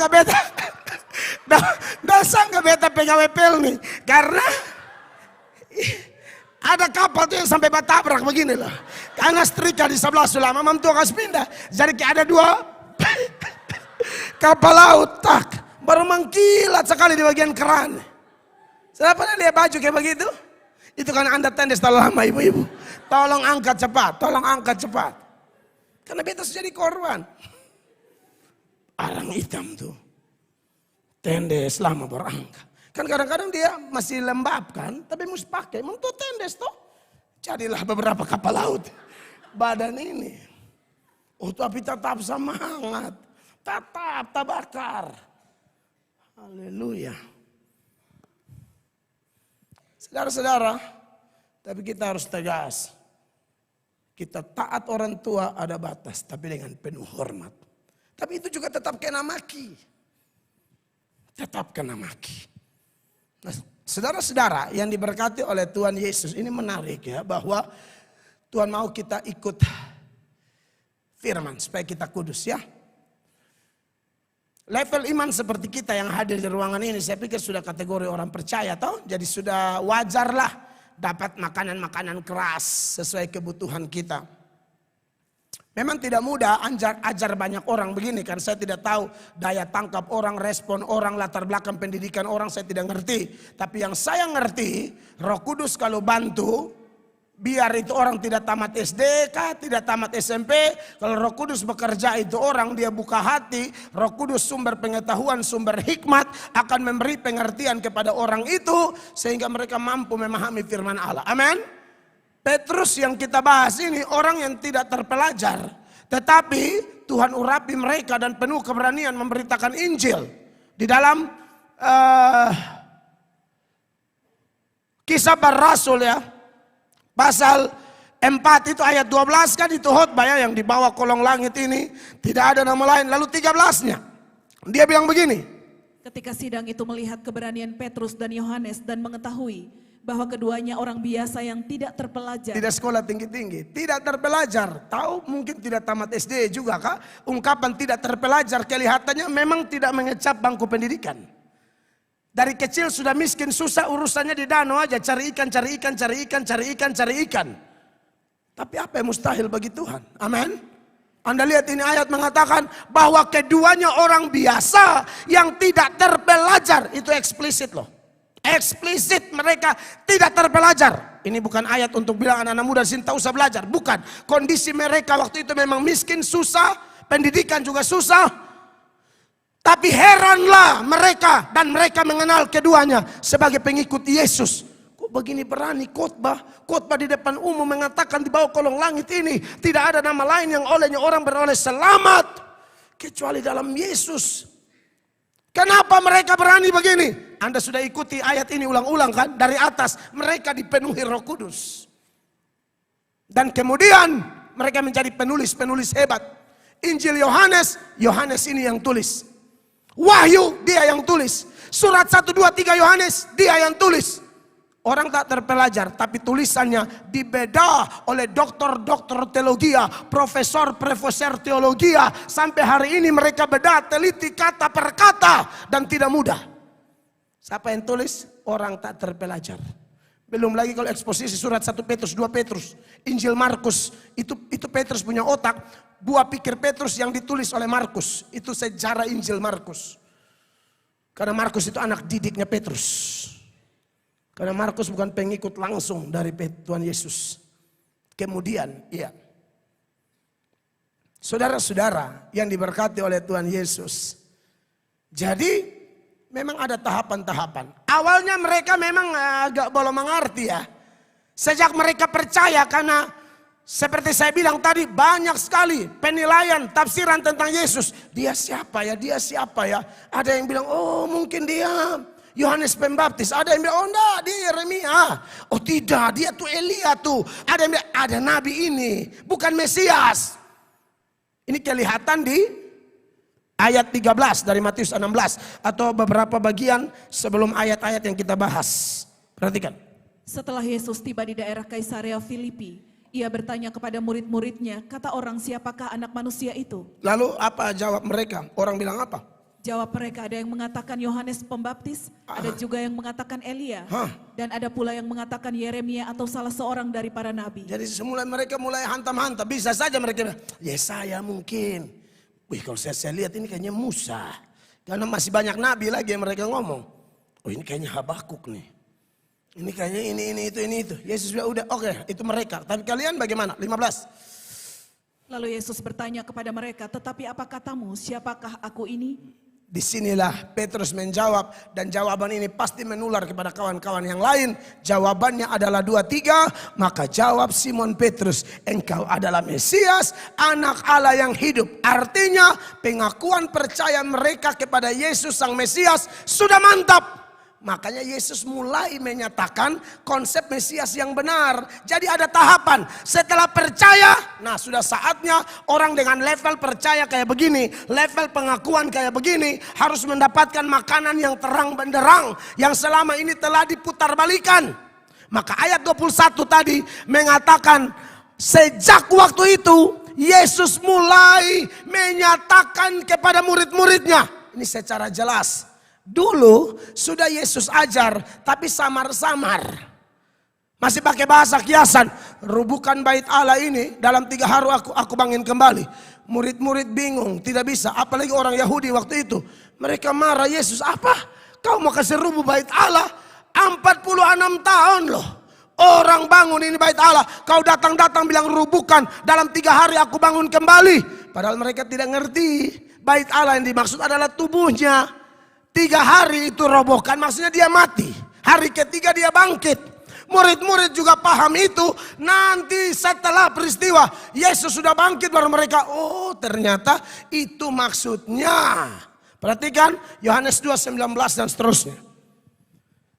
A: nggak beta pegawai pelni, karena ada kapal tuh yang sampai batabrak begini loh. Karena setrika di sebelah sulama, mam tua kasih pindah. Jadi kayak ada dua kapal laut, tak, baru mengkilat sekali di bagian keran. Saya pernah lihat baju kayak begitu? Itu kan Anda tendes terlalu lama ibu-ibu. Tolong angkat cepat, tolong angkat cepat. Karena beta sudah jadi korban. Arang hitam tuh. Tendes lama berangkat. Kan kadang-kadang dia masih lembab kan, tapi mesti pakai. Memang tuh tendes tuh. Jadilah beberapa kapal laut. Badan ini. Oh tapi tetap semangat. Tetap terbakar. Haleluya. Saudara-saudara, tapi kita harus tegas. Kita taat orang tua ada batas, tapi dengan penuh hormat. Tapi itu juga tetap kena maki. Tetap kena maki. Nah, saudara-saudara yang diberkati oleh Tuhan Yesus, ini menarik ya, bahwa Tuhan mau kita ikut firman supaya kita kudus ya. Level iman seperti kita yang hadir di ruangan ini, saya pikir sudah kategori orang percaya toh. Jadi sudah wajarlah dapat makanan-makanan keras sesuai kebutuhan kita. Memang tidak mudah ajar banyak orang begini kan. Saya tidak tahu daya tangkap orang, respon orang, latar belakang pendidikan orang, saya tidak ngerti. Tapi yang saya ngerti, Roh Kudus kalau bantu, biar itu orang tidak tamat SD kah, tidak tamat SMP. Kalau Roh Kudus bekerja itu orang, dia buka hati. Roh Kudus sumber pengetahuan, sumber hikmat akan memberi pengertian kepada orang itu. Sehingga mereka mampu memahami firman Allah. Amin. Petrus yang kita bahas ini orang yang tidak terpelajar. Tetapi Tuhan urapi mereka dan penuh keberanian memberitakan Injil. Di dalam Kisah Para Rasul ya. Pasal 4 itu ayat 12 kan itu khotbah ya, yang di bawah kolong langit ini tidak ada nama lain. Lalu 13-nya dia bilang begini.
B: Ketika sidang itu melihat keberanian Petrus dan Yohanes dan mengetahui bahwa keduanya orang biasa yang tidak terpelajar.
A: Tidak sekolah tinggi-tinggi, tidak terpelajar. Tahu mungkin tidak tamat SD juga kah? Ungkapan tidak terpelajar kelihatannya memang tidak mengecap bangku pendidikan. Dari kecil sudah miskin, susah urusannya di danau aja. Cari ikan, cari ikan, cari ikan, cari ikan, cari ikan. Tapi apa yang mustahil bagi Tuhan? Amin. Anda lihat ini ayat mengatakan bahwa keduanya orang biasa yang tidak terpelajar. Itu eksplisit loh. Eksplisit mereka tidak terpelajar. Ini bukan ayat untuk bilang anak-anak muda sini tak usah belajar. Bukan. Kondisi mereka waktu itu memang miskin, susah. Pendidikan juga susah. Tapi heranlah mereka dan mereka mengenal keduanya sebagai pengikut Yesus. Kok begini berani khotbah di depan umum mengatakan di bawah kolong langit ini tidak ada nama lain yang olehnya orang beroleh selamat kecuali dalam Yesus. Kenapa mereka berani begini? Anda sudah ikuti ayat ini ulang-ulang kan dari atas. Mereka dipenuhi Roh Kudus. Dan kemudian mereka menjadi penulis-penulis hebat. Injil Yohanes ini yang tulis. Wahyu dia yang tulis. Surat 1, 2, 3 Yohanes dia yang tulis. Orang tak terpelajar tapi tulisannya dibedah oleh doktor-doktor teologia, profesor teologia. Sampai hari ini mereka bedah teliti kata per kata dan tidak mudah. Siapa yang tulis? Orang tak terpelajar. Belum lagi kalau eksposisi surat 1 Petrus, 2 Petrus, Injil Markus. Itu Petrus punya otak. Buah pikir Petrus yang ditulis oleh Markus. Itu sejarah Injil Markus. Karena Markus itu anak didiknya Petrus. Karena Markus bukan pengikut langsung dari Tuhan Yesus. Kemudian, iya. Saudara-saudara yang diberkati oleh Tuhan Yesus. Jadi memang ada tahapan-tahapan. Awalnya mereka memang agak belum mengerti ya. Sejak mereka percaya karena seperti saya bilang tadi banyak sekali penilaian tafsiran tentang Yesus. Dia siapa ya? Dia siapa ya? Ada yang bilang oh mungkin dia Yohanes Pembaptis. Ada yang bilang oh enggak dia Yeremia. Oh tidak dia tuh Elia tuh. Ada yang bilang ada nabi ini bukan Mesias. Ini kelihatan di ayat 13 dari Matius 16 atau beberapa bagian sebelum ayat-ayat yang kita bahas. Perhatikan.
B: Setelah Yesus tiba di daerah Kaisarea Filipi, ia bertanya kepada murid-muridnya, kata orang, siapakah anak manusia itu?
A: Lalu apa jawab mereka? Orang bilang apa?
B: Jawab mereka, ada yang mengatakan Yohanes Pembaptis, ada juga yang mengatakan Elia, dan ada pula yang mengatakan Yeremia atau salah seorang dari para nabi.
A: Jadi semula mereka mulai hantam-hantam. Bisa saja mereka bilang, Yesaya mungkin. Wih, kalau saya lihat ini kayaknya Musa. Karena masih banyak nabi lagi yang mereka ngomong. Oh, ini kayaknya Habakuk nih. Ini kayaknya ini itu. Yesus bilang udah oke, itu mereka. Tapi kalian bagaimana? 15.
B: Lalu Yesus bertanya kepada mereka, tetapi apa katamu, siapakah aku ini?
A: Disinilah Petrus menjawab, dan jawaban ini pasti menular kepada kawan-kawan yang lain. Jawabannya adalah 2-3. Maka jawab Simon Petrus, engkau adalah Mesias, anak Allah yang hidup. Artinya pengakuan percaya mereka kepada Yesus sang Mesias sudah mantap. Makanya Yesus mulai menyatakan konsep Mesias yang benar. Jadi ada tahapan. Setelah percaya, nah sudah saatnya orang dengan level percaya kayak begini, level pengakuan kayak begini, harus mendapatkan makanan yang terang benderang, yang selama ini telah diputar balikan. Maka ayat 21 tadi mengatakan, sejak waktu itu Yesus mulai menyatakan kepada murid-muridnya. Ini secara jelas. Dulu sudah Yesus ajar, tapi samar-samar. Masih pakai bahasa kiasan. Rubuhkan bait Allah ini dalam 3 hari aku bangun kembali. Murid-murid bingung, tidak bisa. Apalagi orang Yahudi waktu itu. Mereka marah, Yesus apa? Kau mau kasih rubuh bait Allah? 46 tahun loh. Orang bangun ini bait Allah. Kau datang-datang bilang rubuhkan. Dalam 3 hari aku bangun kembali. Padahal mereka tidak ngerti. Bait Allah yang dimaksud adalah tubuhnya. 3 hari itu robohkan, maksudnya dia mati. Hari ketiga dia bangkit. Murid-murid juga paham itu. Nanti setelah peristiwa Yesus sudah bangkit, baru mereka, oh ternyata itu maksudnya. Perhatikan Yohanes 2:19 dan seterusnya.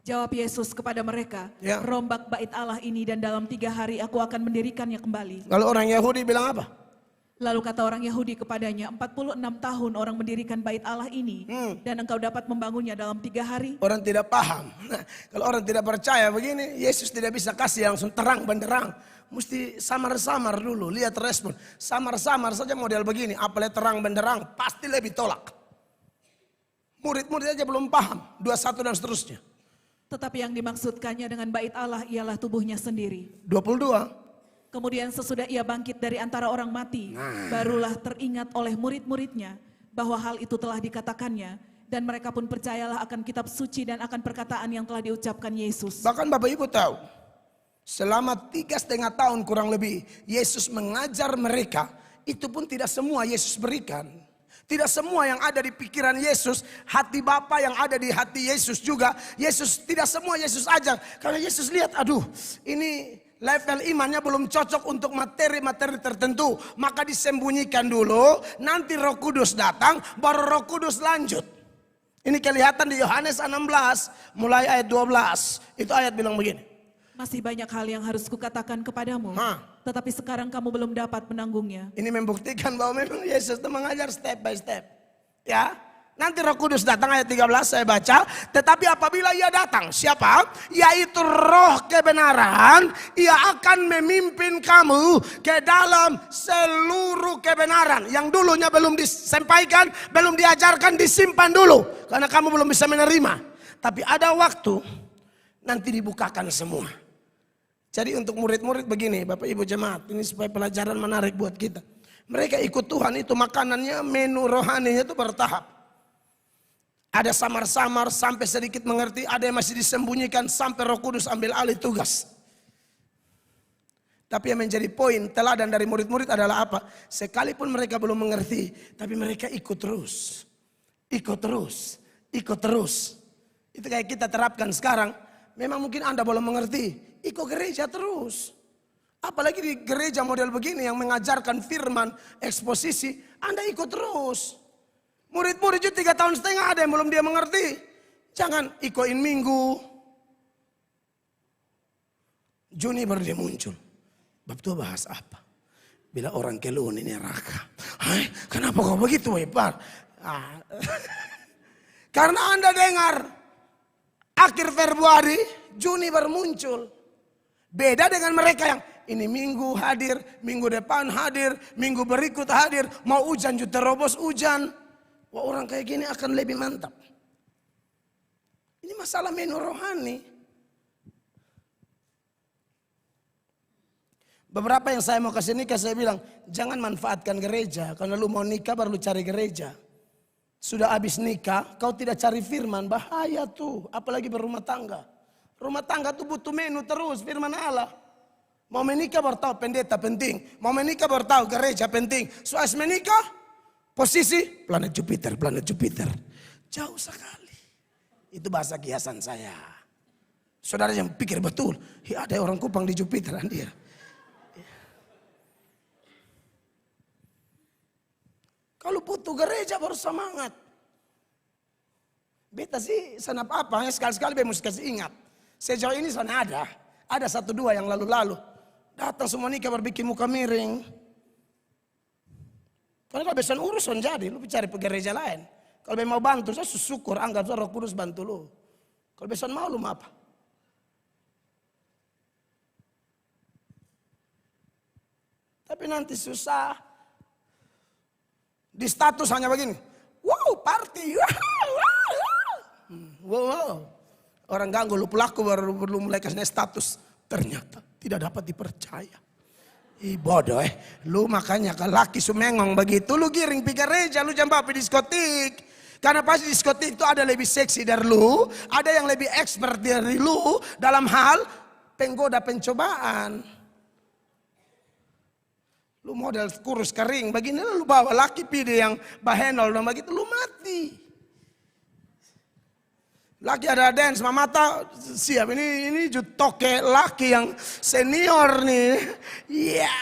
B: Jawab Yesus kepada mereka,
A: Ya.
B: rombak bait Allah ini dan dalam 3 hari aku akan mendirikannya kembali.
A: Lalu orang Yahudi bilang apa?
B: Lalu kata orang Yahudi kepadanya, 46 tahun orang mendirikan bait Allah ini, dan engkau dapat membangunnya dalam 3 hari.
A: Orang tidak paham. Nah, kalau orang tidak percaya begini, Yesus tidak bisa kasih langsung terang benderang. Mesti samar-samar dulu, lihat respon. Samar-samar saja model begini, apalagi terang benderang, pasti lebih tolak. Murid-murid aja belum paham, 21 dan seterusnya.
B: Tetapi yang dimaksudkannya dengan bait Allah ialah tubuhnya sendiri.
A: 22.
B: Kemudian sesudah ia bangkit dari antara orang mati, barulah teringat oleh murid-muridnya bahwa hal itu telah dikatakannya, dan mereka pun percayalah akan kitab suci dan akan perkataan yang telah diucapkan Yesus.
A: Bahkan Bapak Ibu tahu, selama 3,5 tahun kurang lebih Yesus mengajar mereka, itu pun tidak semua Yesus berikan. Tidak semua yang ada di pikiran Yesus, hati Bapa yang ada di hati Yesus juga. Tidak semua Yesus ajar. Karena Yesus lihat, aduh ini level imannya belum cocok untuk materi-materi tertentu. Maka disembunyikan dulu, nanti Roh Kudus datang, baru Roh Kudus lanjut. Ini kelihatan di Yohanes 16, mulai ayat 12. Itu ayat bilang begini.
B: Masih banyak hal yang harus kukatakan kepadamu, tetapi sekarang kamu belum dapat menanggungnya.
A: Ini membuktikan bahwa memang Yesus itu mengajar step by step. Ya, nanti Roh Kudus datang ayat 13 saya baca. Tetapi apabila ia datang, siapa? Yaitu Roh kebenaran, ia akan memimpin kamu ke dalam seluruh kebenaran. Yang dulunya belum disampaikan, belum diajarkan, disimpan dulu. Karena kamu belum bisa menerima. Tapi ada waktu, nanti dibukakan semua. Jadi untuk murid-murid begini, Bapak Ibu jemaat, ini supaya pelajaran menarik buat kita. Mereka ikut Tuhan itu makanannya, menu rohaninya itu bertahap. Ada samar-samar sampai sedikit mengerti, ada yang masih disembunyikan sampai Roh Kudus ambil alih tugas. Tapi yang menjadi poin teladan dari murid-murid adalah apa? Sekalipun mereka belum mengerti, tapi mereka ikut terus. Ikut terus, ikut terus. Itu kayak kita terapkan sekarang. Memang mungkin Anda belum mengerti, ikut gereja terus. Apalagi di gereja model begini yang mengajarkan firman, eksposisi, Anda ikut terus. Murid-murid itu 3,5 tahun ada yang belum dia mengerti. Jangan ikutin minggu. Juni baru dia muncul. Bab itu bahas apa? Bila orang keluh ini neraka. Hai, kenapa kau begitu, Pak? Ah. Karena Anda dengar akhir Februari, Juni baru muncul. Beda dengan mereka yang ini minggu hadir, minggu depan hadir, minggu berikut hadir. Mau hujan juga terobos hujan. Wah, orang kayak gini akan lebih mantap. Ini masalah menu rohani. Beberapa yang saya mau kasih nikah saya bilang, jangan manfaatkan gereja. Karena lu mau nikah baru lu cari gereja. Sudah habis nikah, kau tidak cari firman, bahaya tuh. Apalagi berumah tangga. Rumah tangga tuh butuh menu terus, firman Allah. Mau menikah baru tahu pendeta penting. Mau menikah baru tahu gereja penting. Soal menikah, posisi planet Jupiter, planet Jupiter. Jauh sekali. Itu bahasa kiasan saya. Saudara yang pikir betul, ya ada orang Kupang di Jupiter, dia. Kalau butuh gereja baru semangat. Beta sih senap apa, hanya sekali-sekali beta mesti kasih ingat. Sejauh ini sana ada. Ada 1-2 yang lalu-lalu. Datang semua nikah berbikin muka miring. Karena kalau besan urusan jadi, lu cari ke gereja lain. Kalau mau bantu, saya syukur, anggap Roh Kudus bantu lu. Kalau besan mau lu apa? Tapi nanti susah. Di status hanya begini. Wow, party. Wow. Orang ganggu lu pelaku baru mulai kasih status. Ternyata tidak dapat dipercaya. Ih bodoh Lu makanya kalau laki sumengong begitu. Lu giring pi gereja. Lu jangan bawa pi diskotik. Karena pasti diskotik itu ada lebih seksi dari lu. Ada yang lebih expert dari lu. Dalam hal penggoda pencobaan. Lu model kurus kering, begini lu bawa laki pide yang bahenol dan begitu lu mati. Laki ada dance, mata siap ini jutoke laki yang senior nih. Iya.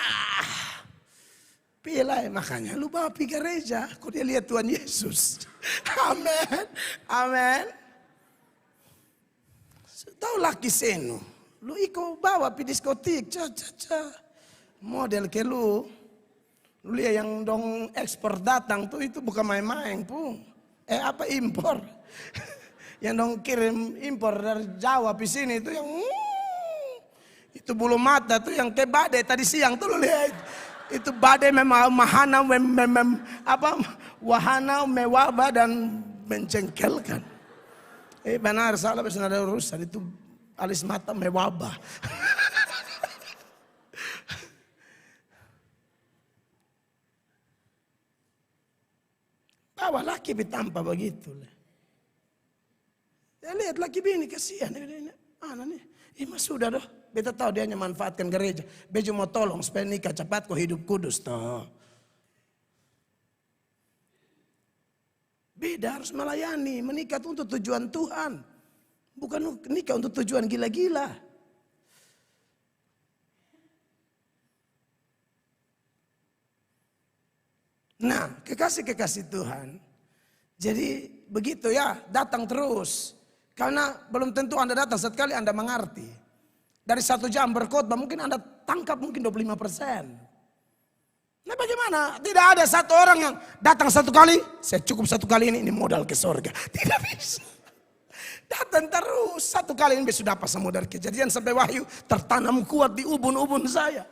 A: Pilih makanya lu bawa pergi gereja, kok dia lihat Tuhan Yesus. Amin. Amin. Tahu laki seno, lu ikut bawa pergi diskotik, model ke lu lihat yang dong ekspor datang tuh itu bukan main-main pun. Apa impor? Yang dong kirim impor dari Jawa di sini itu yang itu bulu mata tuh yang kayak badai tadi siang tuh lu lihat. Itu badai memang mahana wahana mewabah dan mencengkelkan. Benar salah bisa ada urusan itu alis mata mewabah. Bawa laki ditampa begitu. Ya lihat laki bini kasihan. Anak nih. Mas sudah doh. Beta tahu dia hanya manfaatkan gereja. Bejo mau tolong supaya nikah cepat kok hidup kudus toh. Beda harus melayani. Menikah itu untuk tujuan Tuhan. Bukan nikah untuk tujuan gila-gila. Nah, kekasih-kekasih Tuhan. Jadi begitu ya, datang terus. Karena belum tentu Anda datang sekali Anda mengerti. Dari 1 jam berkhotbah mungkin Anda tangkap mungkin 25%. Nah bagaimana? Tidak ada satu orang yang datang 1 kali, saya cukup 1 kali ini modal ke surga. Tidak bisa. Datang terus 1 kali ini sudah apa semua dari Kejadian sampai Wahyu tertanam kuat di ubun-ubun saya.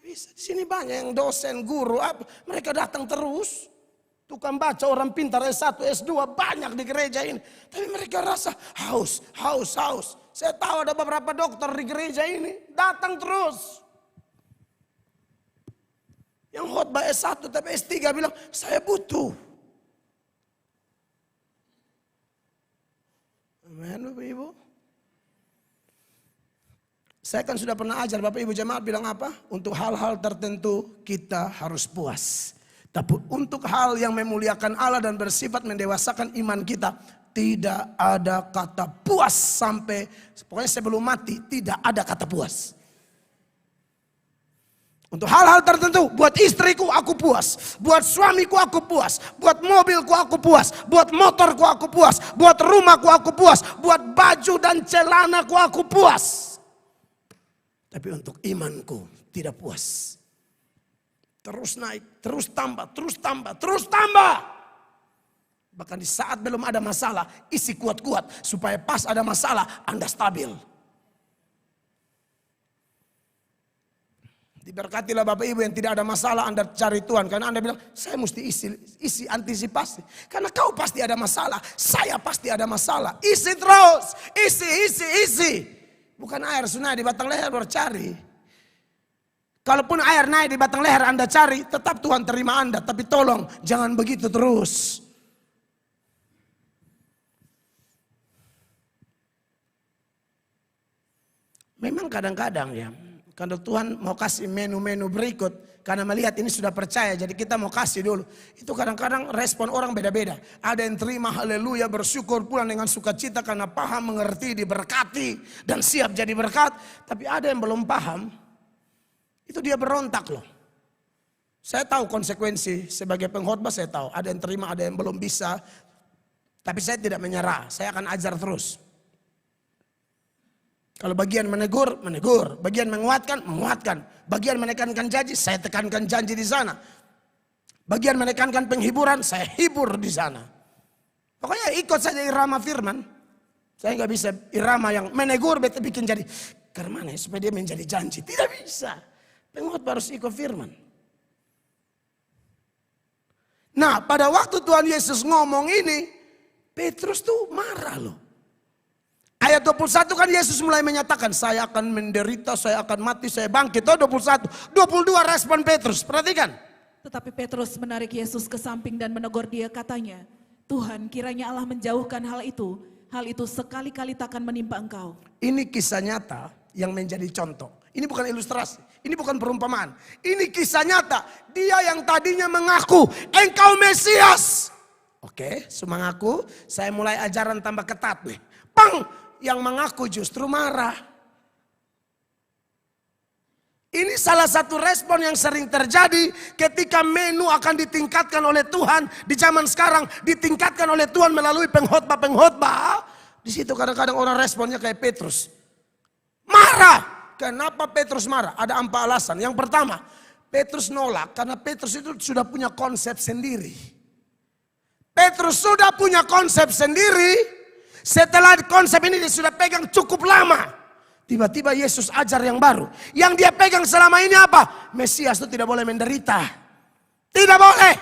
A: Bisa. Di sini banyak yang dosen, guru, mereka datang terus. Tukang baca orang pintar S1, S2 banyak di gereja ini. Tapi mereka rasa haus. Saya tahu ada beberapa dokter di gereja ini datang terus. Yang khotbah S1 tapi S3 bilang saya butuh. Amin Bapak Ibu. Saya kan sudah pernah ajar Bapak Ibu jemaat bilang apa? Untuk hal-hal tertentu kita harus puas. Tapi untuk hal yang memuliakan Allah dan bersifat mendewasakan iman kita. Tidak ada kata puas sampai pokoknya sebelum mati tidak ada kata puas. Untuk hal-hal tertentu buat istriku aku puas. Buat suamiku aku puas. Buat mobilku aku puas. Buat motorku aku puas. Buat rumahku aku puas. Buat baju dan celanaku aku puas. Tapi untuk imanku tidak puas. Terus naik, terus tambah, terus tambah, terus tambah. Bahkan di saat belum ada masalah, isi kuat-kuat. Supaya pas ada masalah, Anda stabil. Diberkatilah Bapak Ibu yang tidak ada masalah, Anda cari Tuhan. Karena Anda bilang, saya mesti isi antisipasi. Karena kau pasti ada masalah, saya pasti ada masalah. Isi terus, isi. Bukan air sungai di batang leher baru cari. Kalaupun air naik di batang leher Anda cari, tetap Tuhan terima Anda. Tapi tolong, jangan begitu terus. Memang kadang-kadang ya, kalau Tuhan mau kasih menu-menu berikut, karena melihat ini sudah percaya, jadi kita mau kasih dulu. Itu kadang-kadang respon orang beda-beda. Ada yang terima haleluya, bersyukur pulang dengan sukacita karena paham, mengerti, diberkati, dan siap jadi berkat. Tapi ada yang belum paham. Itu dia berontak loh. Saya tahu konsekuensi sebagai pengkhotbah, saya tahu. Ada yang terima, ada yang belum bisa. Tapi saya tidak menyerah, saya akan ajar terus. Kalau bagian menegur, menegur. Bagian menguatkan, menguatkan. Bagian menekankan janji, saya tekankan janji di sana. Bagian menekankan penghiburan, saya hibur di sana. Pokoknya ikut saja irama firman. Saya nggak bisa irama yang menegur, bikin jadi. Karena mana supaya dia menjadi janji. Tidak bisa. Pengkhotbah harus ikut firman. Nah, pada waktu Tuhan Yesus ngomong ini, Petrus tuh marah loh. Ayat 21 kan Yesus mulai menyatakan, saya akan menderita, saya akan mati, saya bangkit. Oh 21, 22 respon Petrus, perhatikan.
B: Tetapi Petrus menarik Yesus ke samping dan menegur dia, katanya, Tuhan, kiranya Allah menjauhkan hal itu sekali-kali takkan menimpa engkau. Ini
A: kisah nyata yang menjadi contoh. Ini bukan ilustrasi, ini bukan perumpamaan. Ini kisah nyata. Dia yang tadinya mengaku, engkau Mesias. Oke, mengaku, saya mulai ajaran tambah ketat nih. Pang, yang mengaku justru marah. Ini salah satu respon yang sering terjadi ketika menu akan ditingkatkan oleh Tuhan. Di zaman sekarang ditingkatkan oleh Tuhan melalui pengkhotbah. Di situ kadang-kadang orang responnya kayak Petrus. Marah. Kenapa Petrus marah? Ada 4 alasan. Yang pertama, Petrus nolak karena Petrus itu sudah punya konsep sendiri. Petrus sudah punya konsep sendiri. Setelah konsep ini dia sudah pegang cukup lama. Tiba-tiba Yesus ajar yang baru. Yang dia pegang selama ini apa? Mesias itu tidak boleh menderita. Tidak boleh.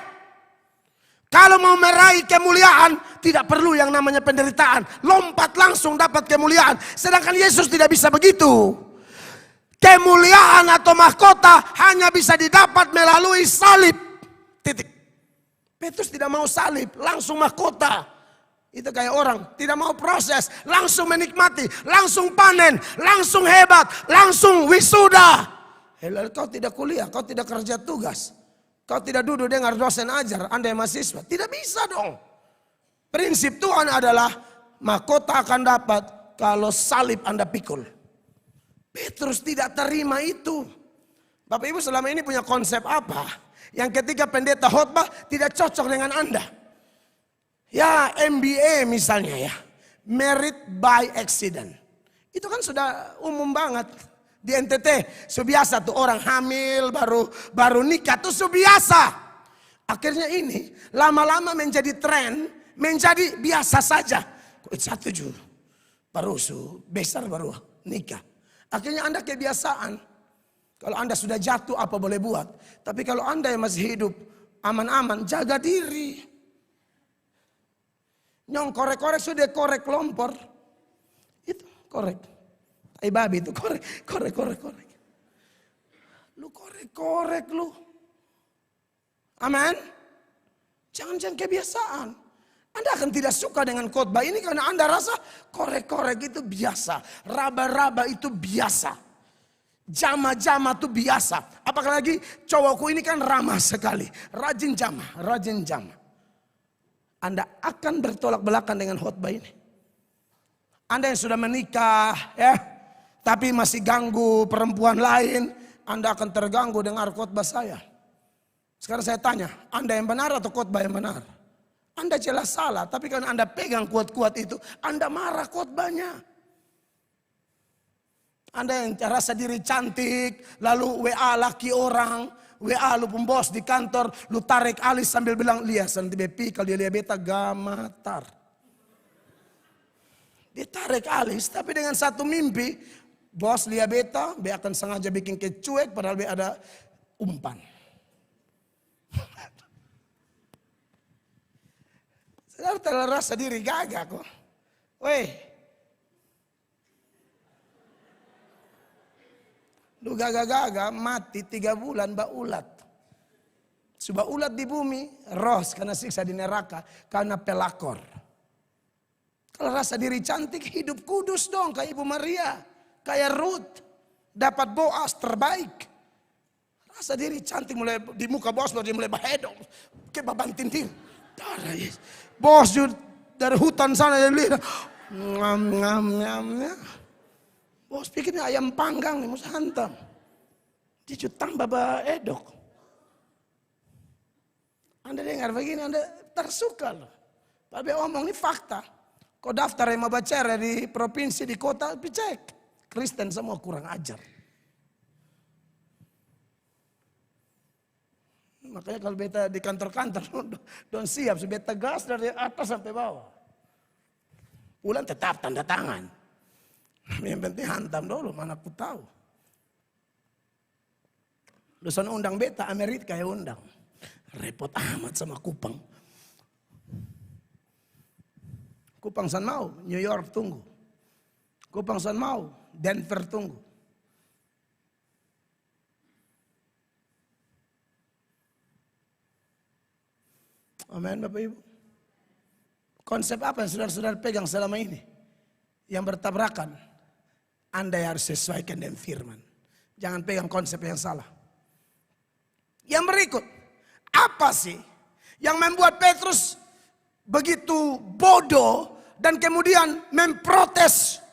A: Kalau mau meraih kemuliaan, tidak perlu yang namanya penderitaan. Lompat langsung dapat kemuliaan. Sedangkan Yesus tidak bisa begitu. Kemuliaan atau mahkota hanya bisa didapat melalui salib. Titik. Petrus tidak mau salib, langsung mahkota. Itu kayak orang tidak mau proses, langsung menikmati, langsung panen, langsung hebat, langsung wisuda. Kau tidak kuliah, kau tidak kerja tugas. Kau tidak duduk dengar dosen ajar, Anda yang mahasiswa. Tidak bisa dong. Prinsip Tuhan adalah mahkota akan dapat kalau salib Anda pikul. Petrus tidak terima itu. Bapak Ibu selama ini punya konsep apa? Yang ketika pendeta khotbah tidak cocok dengan Anda. Ya MBA misalnya ya. Married by accident. Itu kan sudah umum banget. Di NTT subiasa tuh orang hamil baru nikah tuh subiasa. Akhirnya ini lama-lama menjadi tren, menjadi biasa saja. Kok satu baru besar baru nikah. Akhirnya Anda kebiasaan. Kalau Anda sudah jatuh apa boleh buat. Tapi kalau Anda yang masih hidup aman-aman, jaga diri. Nyong korek-korek sudah korek lompor. Itu korek. Tai babi itu korek. Lu korek lu. Amin. Jangan kebiasaan. Anda akan tidak suka dengan khotbah ini karena Anda rasa korek-korek itu biasa. Raba-raba itu biasa. Jama-jama itu biasa. Apalagi cowokku ini kan ramah sekali. Rajin jama. Anda akan bertolak belakang dengan khotbah ini. Anda yang sudah menikah ya, tapi masih ganggu perempuan lain, Anda akan terganggu dengar khotbah saya. Sekarang saya tanya, Anda yang benar atau khotbah yang benar? Anda jelas salah, tapi karena Anda pegang kuat-kuat itu, Anda marah khotbahnya. Anda yang rasa diri cantik, lalu WA laki orang, WA lu pun bos di kantor, lu tarik alis sambil bilang, lihat santi bepi kalau dia lihat beta gamatar. Dia tarik alis, tapi dengan satu mimpi, bos lihat beta, dia akan sengaja bikin kecuek padahal dia ada umpan. Saudara terasa diri gagah kok. Weh, lu gagah-gagah mati 3 bulan ulat. Sebab ulat di bumi, ros karena siksa di neraka, karena pelakor. Kalau rasa diri cantik, hidup kudus dong kayak Ibu Maria, kayak Ruth, dapat Boaz terbaik. Rasa diri cantik mulai di muka bos dia mulai bahedong, kayak babantin diri. Bos dari hutan sana dia lihat, ngam. Bos pikirnya ayam panggang nih, mus hantam. Dia tambah edok. Anda dengar begini, Anda tersuka loh. Tapi omong ini fakta. Kau daftar yang mau baca di provinsi, di kota, cek. Kristen semua kurang ajar. Makanya kalau beta di kantor-kantor, don't siap. Beta gas dari atas sampai bawah. Pulang tetap tanda tangan. Yang penting hantam dulu, mana aku tahu. Lusan undang beta, Amerika ya undang. Repot amat sama Kupang. Kupang San mau, New York tunggu. Kupang San mau, Denver tunggu. Amin Bapak Ibu. Konsep apa yang saudara-saudara pegang selama ini? Yang bertabrakan. Anda yang harus sesuaikan dengan firman. Jangan pegang konsep yang salah. Yang berikut. Apa sih yang membuat Petrus begitu bodoh dan kemudian memprotes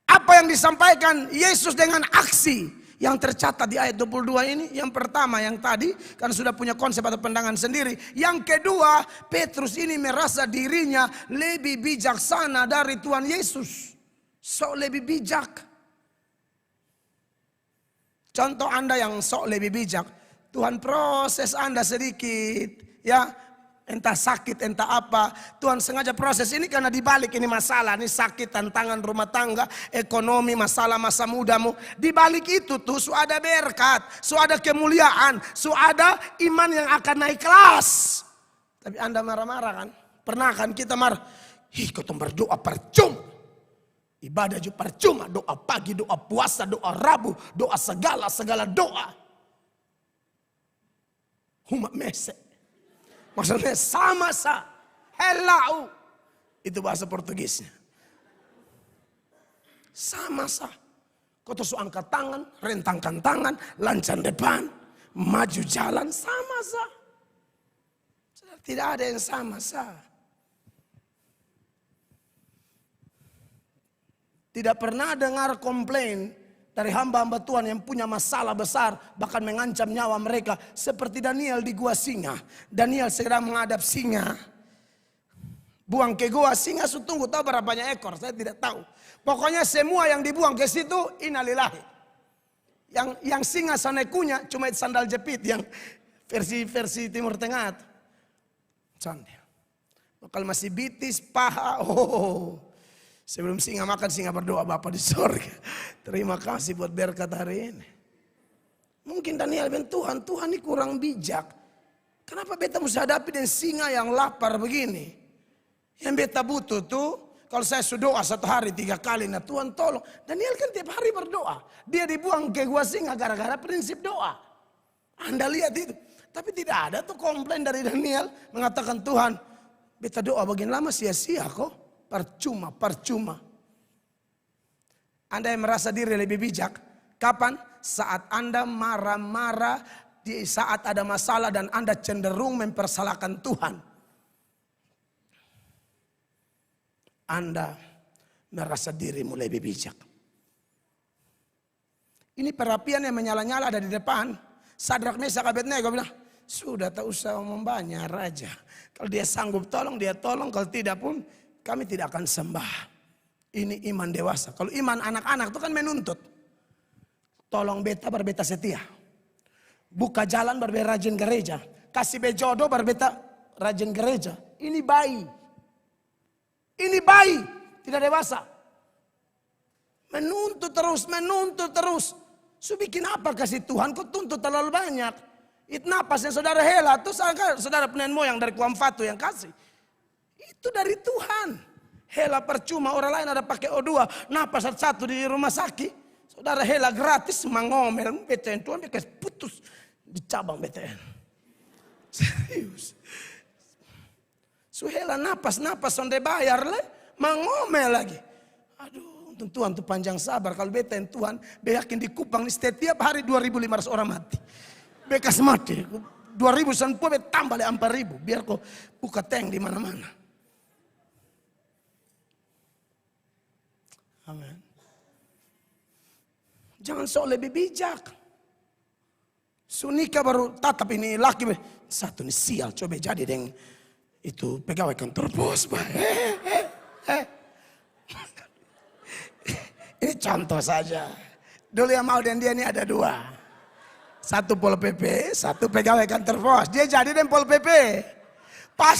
A: apa yang disampaikan Yesus dengan aksi yang tercatat di ayat 22 ini? Yang pertama yang tadi kan sudah punya konsep atau pandangan sendiri. Yang kedua, Petrus ini merasa dirinya lebih bijaksana dari Tuhan Yesus. Sok lebih bijak. Contoh Anda yang sok lebih bijak, Tuhan proses Anda sedikit, ya. Entah sakit, entah apa. Tuhan sengaja proses ini karena dibalik ini masalah. Ini sakit, tantangan rumah tangga, ekonomi, masalah masa mudamu. Dibalik itu tuh su ada berkat, su ada kemuliaan, su ada iman yang akan naik kelas. Tapi Anda marah-marah kan? Pernah kan kita marah? Kau berdoa percuma. Ibadah juga percuma. Doa pagi, doa puasa, doa Rabu, doa segala doa. Humak mesek. Maksudnya sama-sama. Helau. Itu bahasa Portugisnya. Sama-sama. Kau terus angkat tangan, rentangkan tangan, lancan depan, maju jalan, sama-sama. Tidak ada yang sama-sama. Tidak pernah dengar komplain dari hamba-hamba Tuhan yang punya masalah besar, bahkan mengancam nyawa mereka. Seperti Daniel di gua singa. Daniel sedang menghadap singa. Buang ke gua singa, tunggu tahu berapa banyak ekor, saya tidak tahu. Pokoknya semua yang dibuang ke situ, innalillahi. Yang singa sana kunya cuma sandal jepit yang versi Timur Tengah. Canda. Bakal masih bitis, paha, sebelum singa makan, singa berdoa, Bapa di sorga. Terima kasih buat berkat hari ini. Mungkin Daniel bilang, Tuhan ini kurang bijak. Kenapa beta mesti hadapi dengan singa yang lapar begini? Yang beta butuh tuh, kalau saya sudah doa 1 hari 3 kali, nah Tuhan tolong. Daniel kan tiap hari berdoa. Dia dibuang ke gua singa gara-gara prinsip doa. Anda lihat itu. Tapi tidak ada tuh komplain dari Daniel. Mengatakan, Tuhan, beta doa bagian lama sia-sia kok. Percuma. Anda yang merasa diri lebih bijak, kapan? Saat Anda marah-marah, di saat ada masalah dan Anda cenderung mempersalahkan Tuhan. Anda merasa dirimu lebih bijak. Ini perapian yang menyala-nyala ada di depan. Sadrak, Mesak, Abednego bilang, sudah tak usah ngomong banyak raja. Kalau dia sanggup tolong, dia tolong. Kalau tidak pun, kami tidak akan sembah. Ini iman dewasa. Kalau iman anak-anak itu kan menuntut. Tolong beta berbeta setia. Buka jalan baru beta rajin gereja. Kasih be jodoh baru beta rajin gereja. Ini bayi. Ini bayi. Tidak dewasa. Menuntut terus. So bikin apa kasih Tuhan? Kau tuntut terlalu banyak. Itu napas yang saudara hela. Itu saudara pengen moyang dari Kuam Fatu yang kasih. Itu dari Tuhan. Hela percuma, orang lain ada pakai O2. Napas satu di rumah sakit. Saudara hela gratis mangomel. BTN Tuhan dia kasih putus. Di cabang BTN. Serius. So hela napas sonde bayar le. Mangomel lagi. Aduh, untung Tuhan tuh panjang sabar. Kalau BTN Tuhan, yakin di Kupang setiap hari 2.500 orang mati. Bekas mati. 2.000 sampai tambah le 4.000. Biar kau buka tank di mana-mana. Amin. Jangan sok lebih bijak. Sunika baru tatap ini laki. Satu nih sial coba jadi deng. Itu pegawai kantor pos. Ini contoh saja. Dulu yang mau dan dia ini ada 2. Satu Pol PP, satu pegawai kantor pos. Dia jadi dan Pol PP. Pas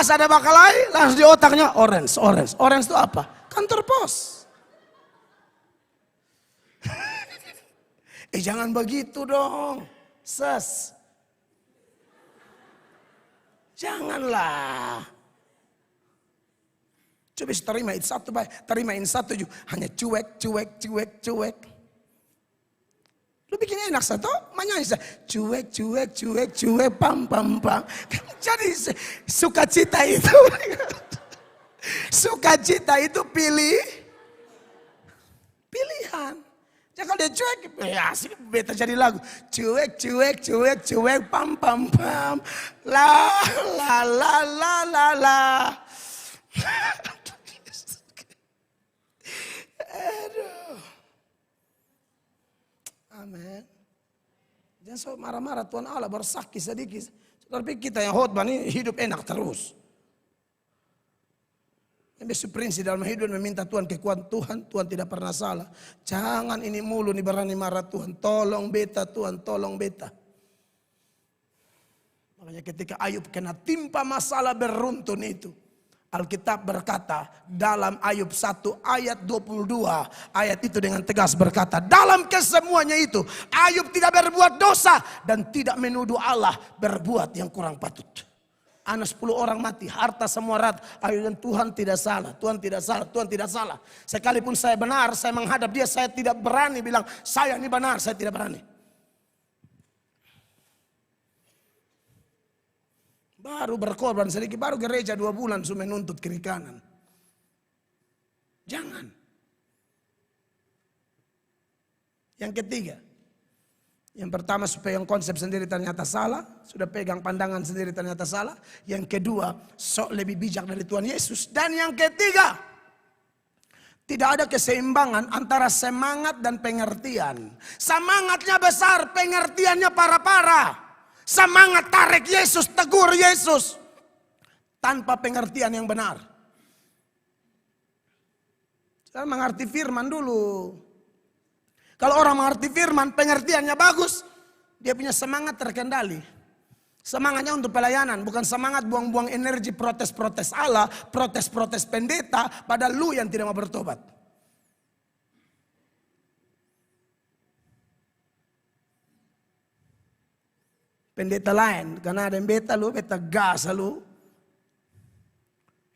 A: ada bakalai, langsung di otaknya orange. Orange itu apa? Kantor pos. Jangan begitu dong. Janganlah. Coba terima satu baik, terimain satu juga. Hanya cuek. Lu bikin enak satu, menyanyi cuek, pam. Jadi sukacita itu. Sukacita itu pilihan. Ya kalau dia cuek, ya asik beta jadi lagu. Cuek, pam. La. Aduh. Amin. Jangan so marah-marah Tuhan Allah baru sakit sedikit. Tapi kita yang khotbah ini hidup enak terus. Yang prinsip dalam hidup meminta Tuhan kekuatan Tuhan. Tuhan tidak pernah salah. Jangan ini mulu nih berani marah Tuhan. Tolong beta Tuhan, tolong beta. Makanya ketika Ayub kena timpa masalah beruntun itu. Alkitab berkata dalam Ayub 1 ayat 22. Ayat itu dengan tegas berkata. Dalam kesemuanya itu Ayub tidak berbuat dosa. Dan tidak menuduh Allah berbuat yang kurang patut. Anak 10 orang mati, harta semua rata. Ayub dan Tuhan tidak salah. Sekalipun saya benar, saya menghadap dia. Saya tidak berani bilang saya ini benar, saya tidak berani. Baru berkorban sedikit, baru gereja 2 bulan sudah menuntut kiri kanan. Jangan. Yang ketiga. Yang pertama supaya yang konsep sendiri ternyata salah. Sudah pegang pandangan sendiri ternyata salah. Yang kedua sok lebih bijak dari Tuhan Yesus. Dan yang ketiga. Tidak ada keseimbangan antara semangat dan pengertian. Semangatnya besar, pengertiannya para-para. Semangat tarik Yesus, tegur Yesus. Tanpa pengertian yang benar. Saya mengerti firman dulu. Kalau orang mengerti firman, pengertiannya bagus. Dia punya semangat terkendali. Semangatnya untuk pelayanan. Bukan semangat buang-buang energi protes-protes Allah. Protes-protes pendeta. Padahal lu yang tidak mau bertobat. Pendeta lain. Karena ada yang beta gas lu.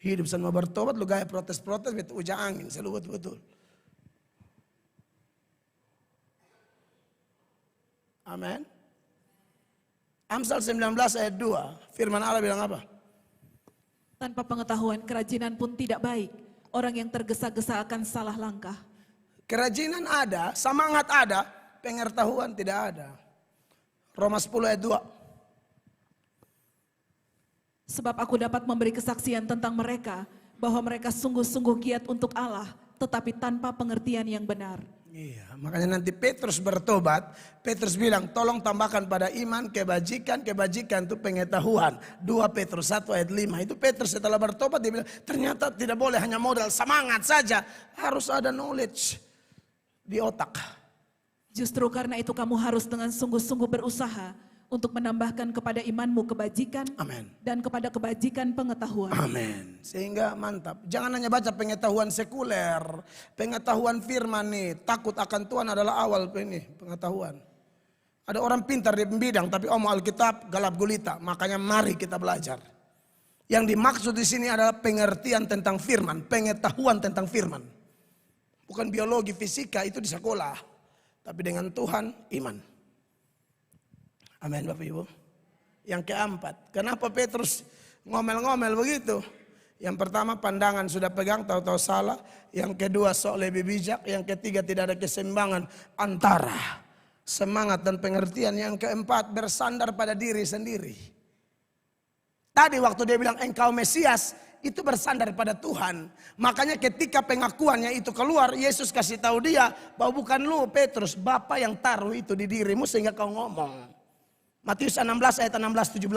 A: Hidup sama bertobat. Lu gaya protes-protes. Beta ujang angin. Selalu betul-betul. Amin. Amsal 19 ayat 2. Firman Allah bilang apa?
B: Tanpa pengetahuan kerajinan pun tidak baik. Orang yang tergesa-gesa akan salah langkah.
A: Kerajinan ada, semangat ada, pengetahuan tidak ada. Roma 10 ayat 2.
B: Sebab aku dapat memberi kesaksian tentang mereka. Bahwa mereka sungguh-sungguh giat untuk Allah. Tetapi tanpa pengertian yang benar.
A: Iya, makanya nanti Petrus bertobat, Petrus bilang tolong tambahkan pada iman kebajikan itu pengetahuan. 2 Petrus 1 ayat 5, itu Petrus setelah bertobat dia bilang ternyata tidak boleh hanya modal semangat saja, harus ada knowledge di otak.
B: Justru karena itu kamu harus dengan sungguh-sungguh berusaha untuk menambahkan kepada imanmu kebajikan
A: Amin.
B: dan kepada kebajikan pengetahuan.
A: Amin. Sehingga mantap. Jangan hanya baca pengetahuan sekuler. Pengetahuan firman nih. Takut akan Tuhan adalah awal ini pengetahuan. Ada orang pintar di bidang tapi omong Alkitab galap gulita. Makanya mari kita belajar. Yang dimaksud di sini adalah pengertian tentang firman. Pengetahuan tentang firman. Bukan biologi, fisika itu di sekolah. Tapi dengan Tuhan iman. Amin Bapak Ibu. Yang keempat, kenapa Petrus ngomel-ngomel begitu? Yang pertama pandangan sudah pegang tahu-tahu salah. Yang kedua sok lebih bijak. Yang ketiga tidak ada keseimbangan antara semangat dan pengertian. Yang keempat bersandar pada diri sendiri. Tadi waktu dia bilang engkau Mesias, itu bersandar pada Tuhan. Makanya ketika pengakuannya itu keluar, Yesus kasih tahu dia bahwa bukan lu Petrus, Bapa yang taruh itu di dirimu sehingga kau ngomong. Matius 16 ayat 16-17.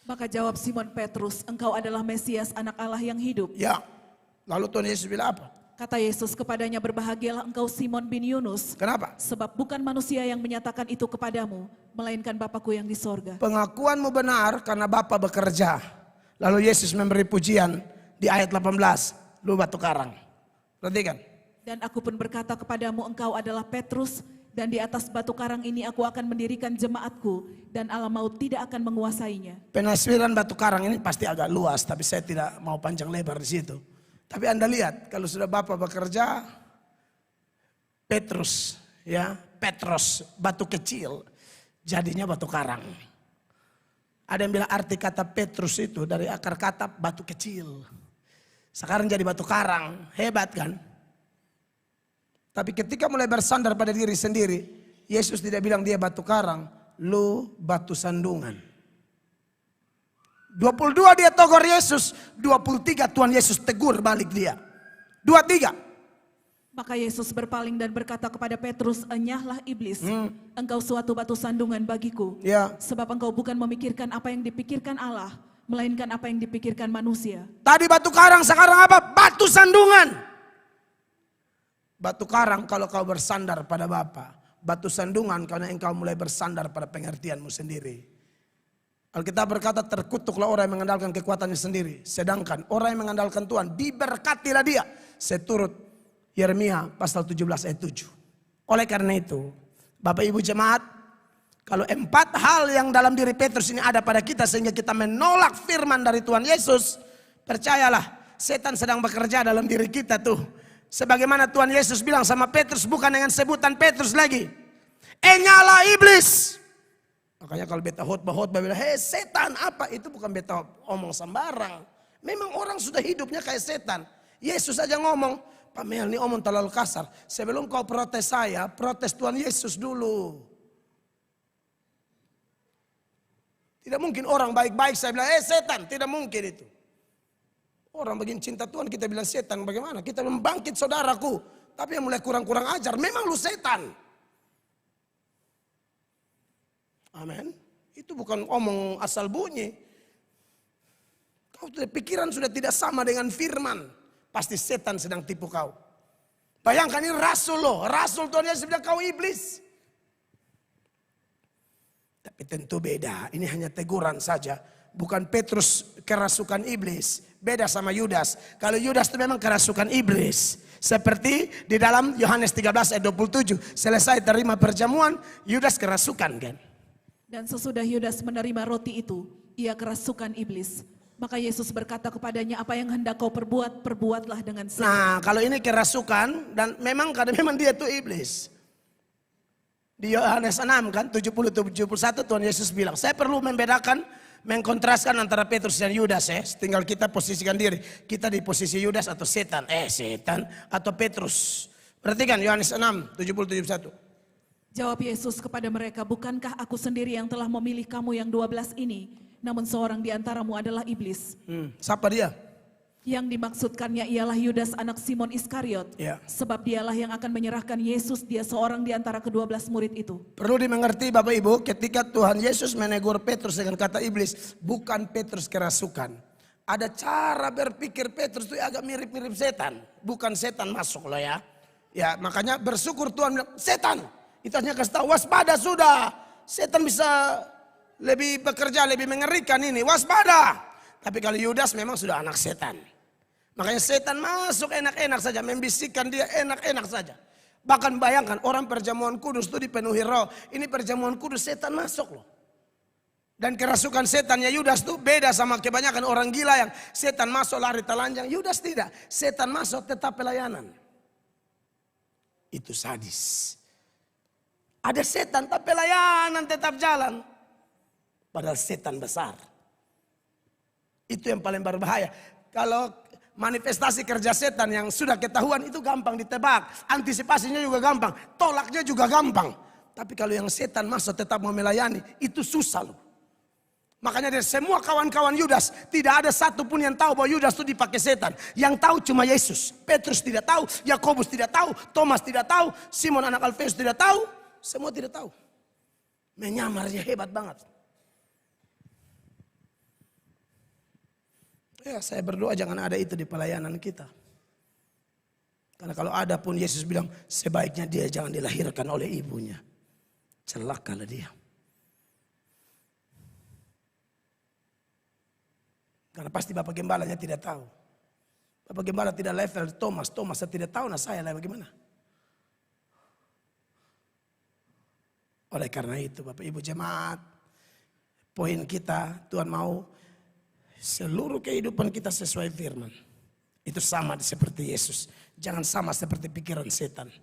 B: Maka jawab Simon Petrus, engkau adalah Mesias anak Allah yang hidup.
A: Ya, lalu Tuhan Yesus bilang apa?
B: Kata Yesus kepadanya, berbahagialah engkau Simon bin Yunus.
A: Kenapa?
B: Sebab bukan manusia yang menyatakan itu kepadamu, melainkan Bapakku yang di sorga.
A: Pengakuanmu benar karena Bapa bekerja. Lalu Yesus memberi pujian di ayat 18. Lu batu karang. Perhatikan.
B: Dan aku pun berkata kepadamu, engkau adalah Petrus. Dan di atas batu karang ini aku akan mendirikan jemaatku. Dan alam maut tidak akan menguasainya.
A: Penafsiran batu karang ini pasti agak luas. Tapi saya tidak mau panjang lebar di situ. Tapi Anda lihat. Kalau sudah Bapa bekerja. Petrus. Ya, Petros. Batu kecil. Jadinya batu karang. Ada yang bilang arti kata Petrus itu. Dari akar kata batu kecil. Sekarang jadi batu karang. Hebat kan? Tapi ketika mulai bersandar pada diri sendiri, Yesus tidak bilang dia batu karang, lu batu sandungan. 22 dia tegur Yesus, 23 Tuhan Yesus tegur balik dia. 23.
B: Maka Yesus berpaling dan berkata kepada Petrus, enyahlah iblis, engkau suatu batu sandungan bagiku.
A: Ya.
B: Sebab engkau bukan memikirkan apa yang dipikirkan Allah, melainkan apa yang dipikirkan manusia.
A: Tadi batu karang, sekarang apa? Batu sandungan. Batu karang kalau kau bersandar pada Bapa. Batu sandungan karena engkau mulai bersandar pada pengertianmu sendiri. Alkitab berkata terkutuklah orang yang mengandalkan kekuatannya sendiri. Sedangkan orang yang mengandalkan Tuhan diberkatilah dia. Seturut Yeremia pasal 17 ayat 7. Oleh karena itu Bapak Ibu jemaat. Kalau 4 hal yang dalam diri Petrus ini ada pada kita sehingga kita menolak firman dari Tuhan Yesus. Percayalah setan sedang bekerja dalam diri kita tuh. Sebagaimana Tuhan Yesus bilang sama Petrus, bukan dengan sebutan Petrus lagi. Nyala iblis. Makanya kalau beta khotbah bilang, hei setan apa? Itu bukan beta omong sembarang. Memang orang sudah hidupnya kayak setan. Yesus aja ngomong, Pak Mel ini omong terlalu kasar. Sebelum kau protes saya, protes Tuhan Yesus dulu. Tidak mungkin orang baik-baik saya bilang, setan. Tidak mungkin itu. Orang begini cinta Tuhan kita bilang setan bagaimana? Kita membangkit saudaraku. Tapi yang mulai kurang-kurang ajar. Memang lu setan. Amin. Itu bukan omong asal bunyi. Kau pikiran sudah tidak sama dengan firman. Pasti setan sedang tipu kau. Bayangkan ini rasul loh. Rasul Tuhan Yesus bilang kau iblis. Tapi tentu beda. Ini hanya teguran saja. Bukan Petrus kerasukan iblis. Beda sama Yudas. Kalau Yudas itu memang kerasukan iblis. Seperti di dalam Yohanes 13 ayat 27. Selesai terima perjamuan, Yudas kerasukan kan.
B: Dan sesudah Yudas menerima roti itu, ia kerasukan iblis. Maka Yesus berkata kepadanya, apa yang hendak kau perbuat, perbuatlah dengan segera.
A: Nah kalau ini kerasukan dan memang karena memang dia itu iblis. Di Yohanes 6 kan 70-71 Tuhan Yesus bilang, saya perlu membedakan. Mengkontraskan antara Petrus dan Yudas ya. Tinggal kita posisikan diri. Kita di posisi Yudas atau setan. Setan atau Petrus. Perhatikan Yohanes 6, 70-71.
B: Jawab Yesus kepada mereka, bukankah aku sendiri yang telah memilih kamu yang 12 ini? Namun seorang di antaramu adalah iblis.
A: Siapa dia?
B: Yang dimaksudkannya ialah Yudas anak Simon Iskariot.
A: Ya.
B: Sebab dialah yang akan menyerahkan Yesus, dia seorang di antara ke-12 murid itu.
A: Perlu dimengerti Bapak Ibu, ketika Tuhan Yesus menegur Petrus dengan kata iblis, bukan Petrus kerasukan. Ada cara berpikir Petrus itu agak mirip-mirip setan. Bukan setan masuk loh ya. Ya makanya bersyukur Tuhan bilang, setan. Itu hanya kasih tahu, waspada sudah. Setan bisa lebih bekerja, lebih mengerikan ini, waspada. Tapi kalau Yudas memang sudah anak setan. Makanya setan masuk enak-enak saja, membisikkan dia enak-enak saja. Bahkan bayangkan orang perjamuan kudus itu dipenuhi roh. Ini perjamuan kudus setan masuk loh. Dan kerasukan setannya Yudas itu beda sama kebanyakan orang gila yang setan masuk lari telanjang. Yudas tidak, setan masuk tetap pelayanan. Itu sadis. Ada setan tapi pelayanan tetap jalan. Padahal setan besar. Itu yang paling berbahaya. Kalau manifestasi kerja setan yang sudah ketahuan itu gampang ditebak. Antisipasinya juga gampang. Tolaknya juga gampang. Tapi kalau yang setan masuk tetap mau melayani, itu susah loh. Makanya dari semua kawan-kawan Yudas, tidak ada satupun yang tahu bahwa Yudas itu dipakai setan. Yang tahu cuma Yesus. Petrus tidak tahu, Yakobus tidak tahu, Thomas tidak tahu, Simon anak Alfeus tidak tahu. Semua tidak tahu. Menyamarnya hebat banget. Ya, saya berdoa jangan ada itu di pelayanan kita. Karena kalau ada pun Yesus bilang sebaiknya dia jangan dilahirkan oleh ibunya. Celakalah dia. Karena pasti Bapak Gembalanya tidak tahu. Bapak Gembala tidak level Thomas. Thomas saya tidak tahu, nah saya lah bagaimana. Oleh karena itu Bapak Ibu jemaat, poin kita Tuhan mau seluruh kehidupan kita sesuai firman. Itu sama seperti Yesus. Jangan sama seperti pikiran setan.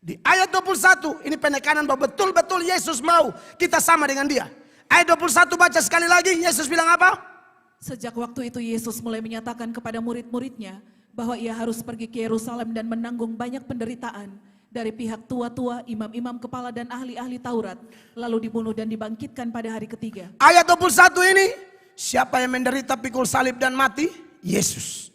A: Di ayat 21 ini penekanan bahwa betul-betul Yesus mau kita sama dengan dia. Ayat 21 baca sekali lagi, Yesus bilang apa?
B: Sejak waktu itu Yesus mulai menyatakan kepada murid-muridnya bahwa ia harus pergi ke Yerusalem dan menanggung banyak penderitaan dari pihak tua-tua, imam-imam kepala dan ahli-ahli Taurat, lalu dibunuh dan dibangkitkan pada hari ketiga.
A: Ayat 21 ini, siapa yang menderita pikul salib dan mati? Yesus.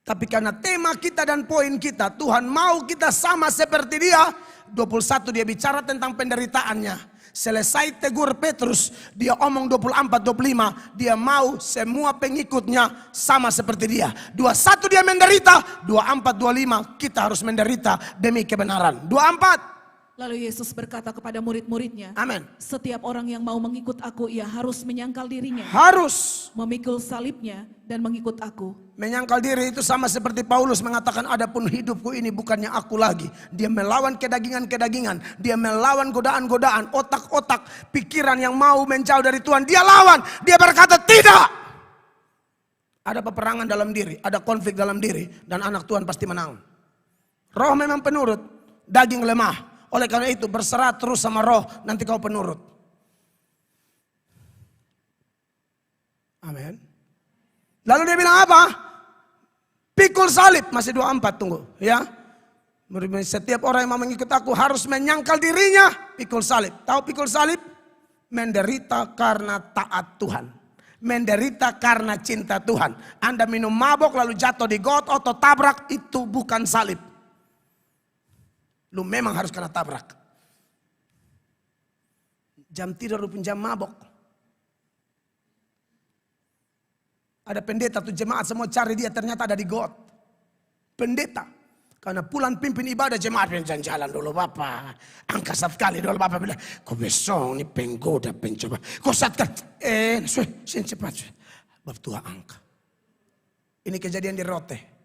A: Tapi karena tema kita dan poin kita, Tuhan mau kita sama seperti dia. 21 dia bicara tentang penderitaannya. Selesai tegur Petrus, dia omong 24-25, dia mau semua pengikutnya sama seperti dia. 21 dia menderita, 24-25 kita harus menderita demi kebenaran. 24.
B: Lalu Yesus berkata kepada murid-muridnya,
A: Amin.
B: setiap orang yang mau mengikut aku, ia harus menyangkal dirinya.
A: Harus.
B: Memikul salibnya dan mengikut aku.
A: Menyangkal diri itu sama seperti Paulus mengatakan adapun hidupku ini bukannya aku lagi. Dia melawan kedagingan-kedagingan. Dia melawan godaan-godaan, otak-otak, pikiran yang mau menjauh dari Tuhan. Dia lawan, dia berkata tidak. Ada peperangan dalam diri, ada konflik dalam diri. Dan anak Tuhan pasti menang. Roh memang penurut, daging lemah. Oleh karena itu berserah terus sama roh, nanti kau penurut. Amin. Lalu dia bilang apa? Pikul salib, masih 24 tunggu ya. Setiap orang yang mau mengikut aku harus menyangkal dirinya. Pikul salib. Tahu pikul salib? Menderita karena taat Tuhan. Menderita karena cinta Tuhan. Anda minum mabok lalu jatuh di got atau tabrak, itu bukan salib. Lu memang harus kena tabrak. Jam tidur lu pun jam mabok. Ada pendeta tuh jemaat semua cari dia, ternyata ada di got. Pendeta. Karena pulang pimpin ibadah jemaat jalan dulu Bapak. Angkat sekali dulu Bapak bilang, kok besok ini penggoda pencoba. Kok satkan? Sini cepat. Bab tua angka. Ini kejadian di Rote.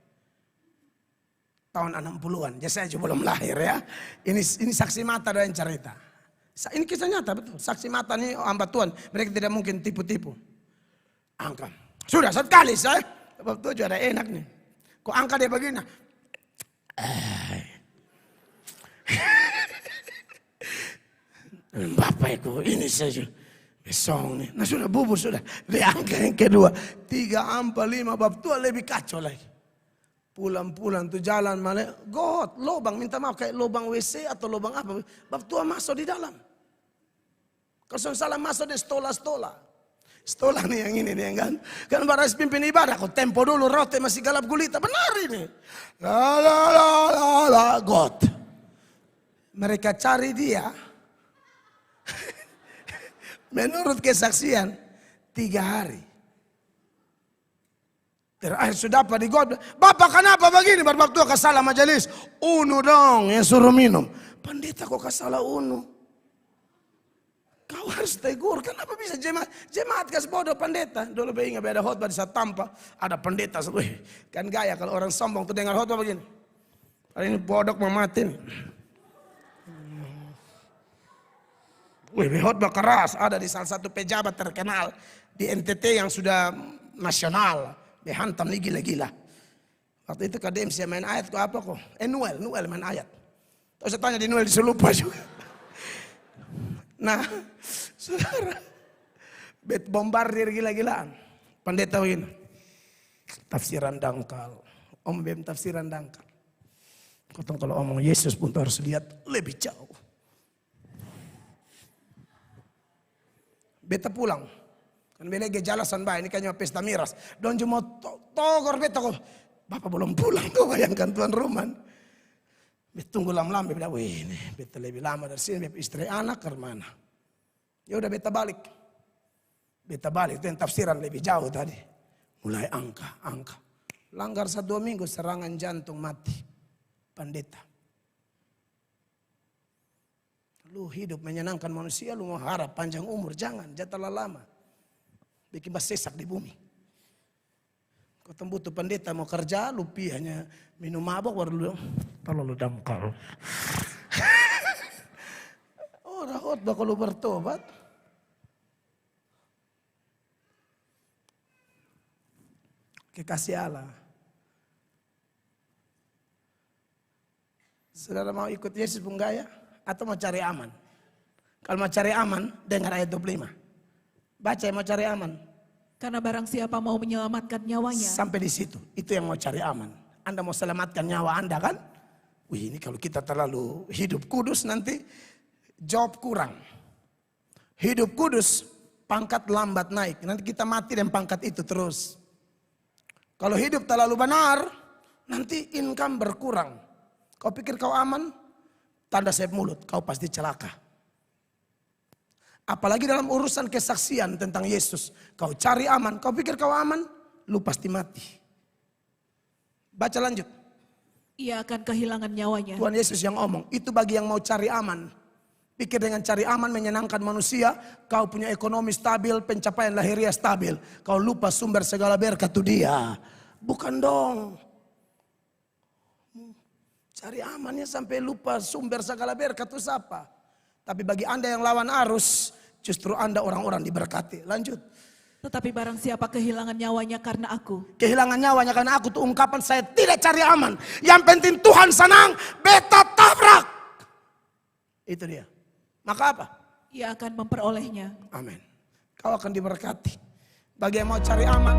A: Tahun 60-an, jadi saya juga belum lahir ya. Ini saksi mata dan cerita. Ini kisah nyata betul. Saksi mata ini hamba Tuhan, mereka tidak mungkin tipu-tipu. Angka. Sudah sekali saya, bab tujuh ada enak nih. Kok angka dia begini? Bapak itu ini saja. Besong nih. Nah sudah bubur sudah. Dia angka yang kedua. 3, 4, 5 bab tua lebih kacau lagi. Pulang-pulang tuh jalan malah got, lubang, minta maaf kayak lubang WC atau lubang apa. Bab tua masuk di dalam. Kalau salah masuk di stola-stola. Stola nih yang ini nih kan. Kan baras pimpin ibadah. Kok tempo dulu Rote masih galap gulita. Benar ini. Got. Mereka cari dia. Menurut kesaksian 3 hari. Terakhir sudah apa di God. Bapak kenapa begini? Waktu kau salah majelis. Unu dong yang suruh minum. Pendeta kok salah unu. Kau harus tegur. Kenapa bisa jemaat? Jemaat kasih bodoh pendeta. Dulu ingat ada khotbah di saat tampak. Ada pendeta. Kan gaya kalau orang sombong tuh dengar khotbah begini. Ini bodoh mau mati nih. Khotbah keras. Ada di salah satu pejabat terkenal. Di NTT yang sudah nasional. Dihantam nih gila-gila. Waktu itu KDM saya main ayat kok apa kok? Noel main ayat. Terus saya tanya di Noel disuruh lupa juga. Nah, saudara, bet bombardir gila-gilaan. Pendeta begini, tafsiran dangkal. Om Bem tafsiran dangkal. Kotong kalau omong Yesus pun harus lihat lebih jauh. Beta pulang. Kan belege jalasan bah, ini kayaknya pesta miras. Don cuma togor beta kok. Bapak belum pulang kok, bayangkan tuan rumah. Beta tunggu lama-lama, beta bilang, wih ini beta lebih lama dari sini, beta istri anak ke mana. Ya udah beta balik. Beta balik, itu yang tafsiran lebih jauh tadi. Mulai angka. Langgar 1-2 minggu serangan jantung mati. Pendeta. Lu hidup menyenangkan manusia, lu mau harap panjang umur, jangan terlalu lama. Bikin sesak di bumi. Kau tembutuh pendeta mau kerja, lupi hanya minum mabok baru lu terlalu dangkal. Orang khotbah kalau bertobat. Kekasih Allah. Saudara mau ikut Yesus pun gaya atau mau cari aman? Kalau mau cari aman, dengar ayat 25. Baca yang mau cari aman.
B: Karena barang siapa mau menyelamatkan nyawanya.
A: Sampai di situ, itu yang mau cari aman. Anda mau selamatkan nyawa Anda kan? Wih ini kalau kita terlalu hidup kudus nanti job kurang. Hidup kudus, pangkat lambat naik. Nanti kita mati dan pangkat itu terus. Kalau hidup terlalu benar, nanti income berkurang. Kau pikir kau aman? Tanda sayap mulut, kau pasti celaka. Apalagi dalam urusan kesaksian tentang Yesus. Kau cari aman, kau pikir kau aman, lu pasti mati. Baca lanjut.
B: Ia akan kehilangan nyawanya.
A: Tuhan Yesus yang ngomong, itu bagi yang mau cari aman. Pikir dengan cari aman menyenangkan manusia, kau punya ekonomi stabil, pencapaian lahiriah stabil. Kau lupa sumber segala berkat itu dia. Bukan dong. Cari amannya sampai lupa sumber segala berkat itu siapa? Tapi bagi Anda yang lawan arus, justru Anda orang-orang diberkati. Lanjut.
B: Tetapi barang siapa kehilangan nyawanya karena aku.
A: Kehilangan nyawanya karena aku tuh ungkapan saya tidak cari aman. Yang penting Tuhan senang, beta tabrak. Itu dia. Maka apa?
B: Ia akan memperolehnya.
A: Amin. Kau akan diberkati. Bagi yang mau cari aman.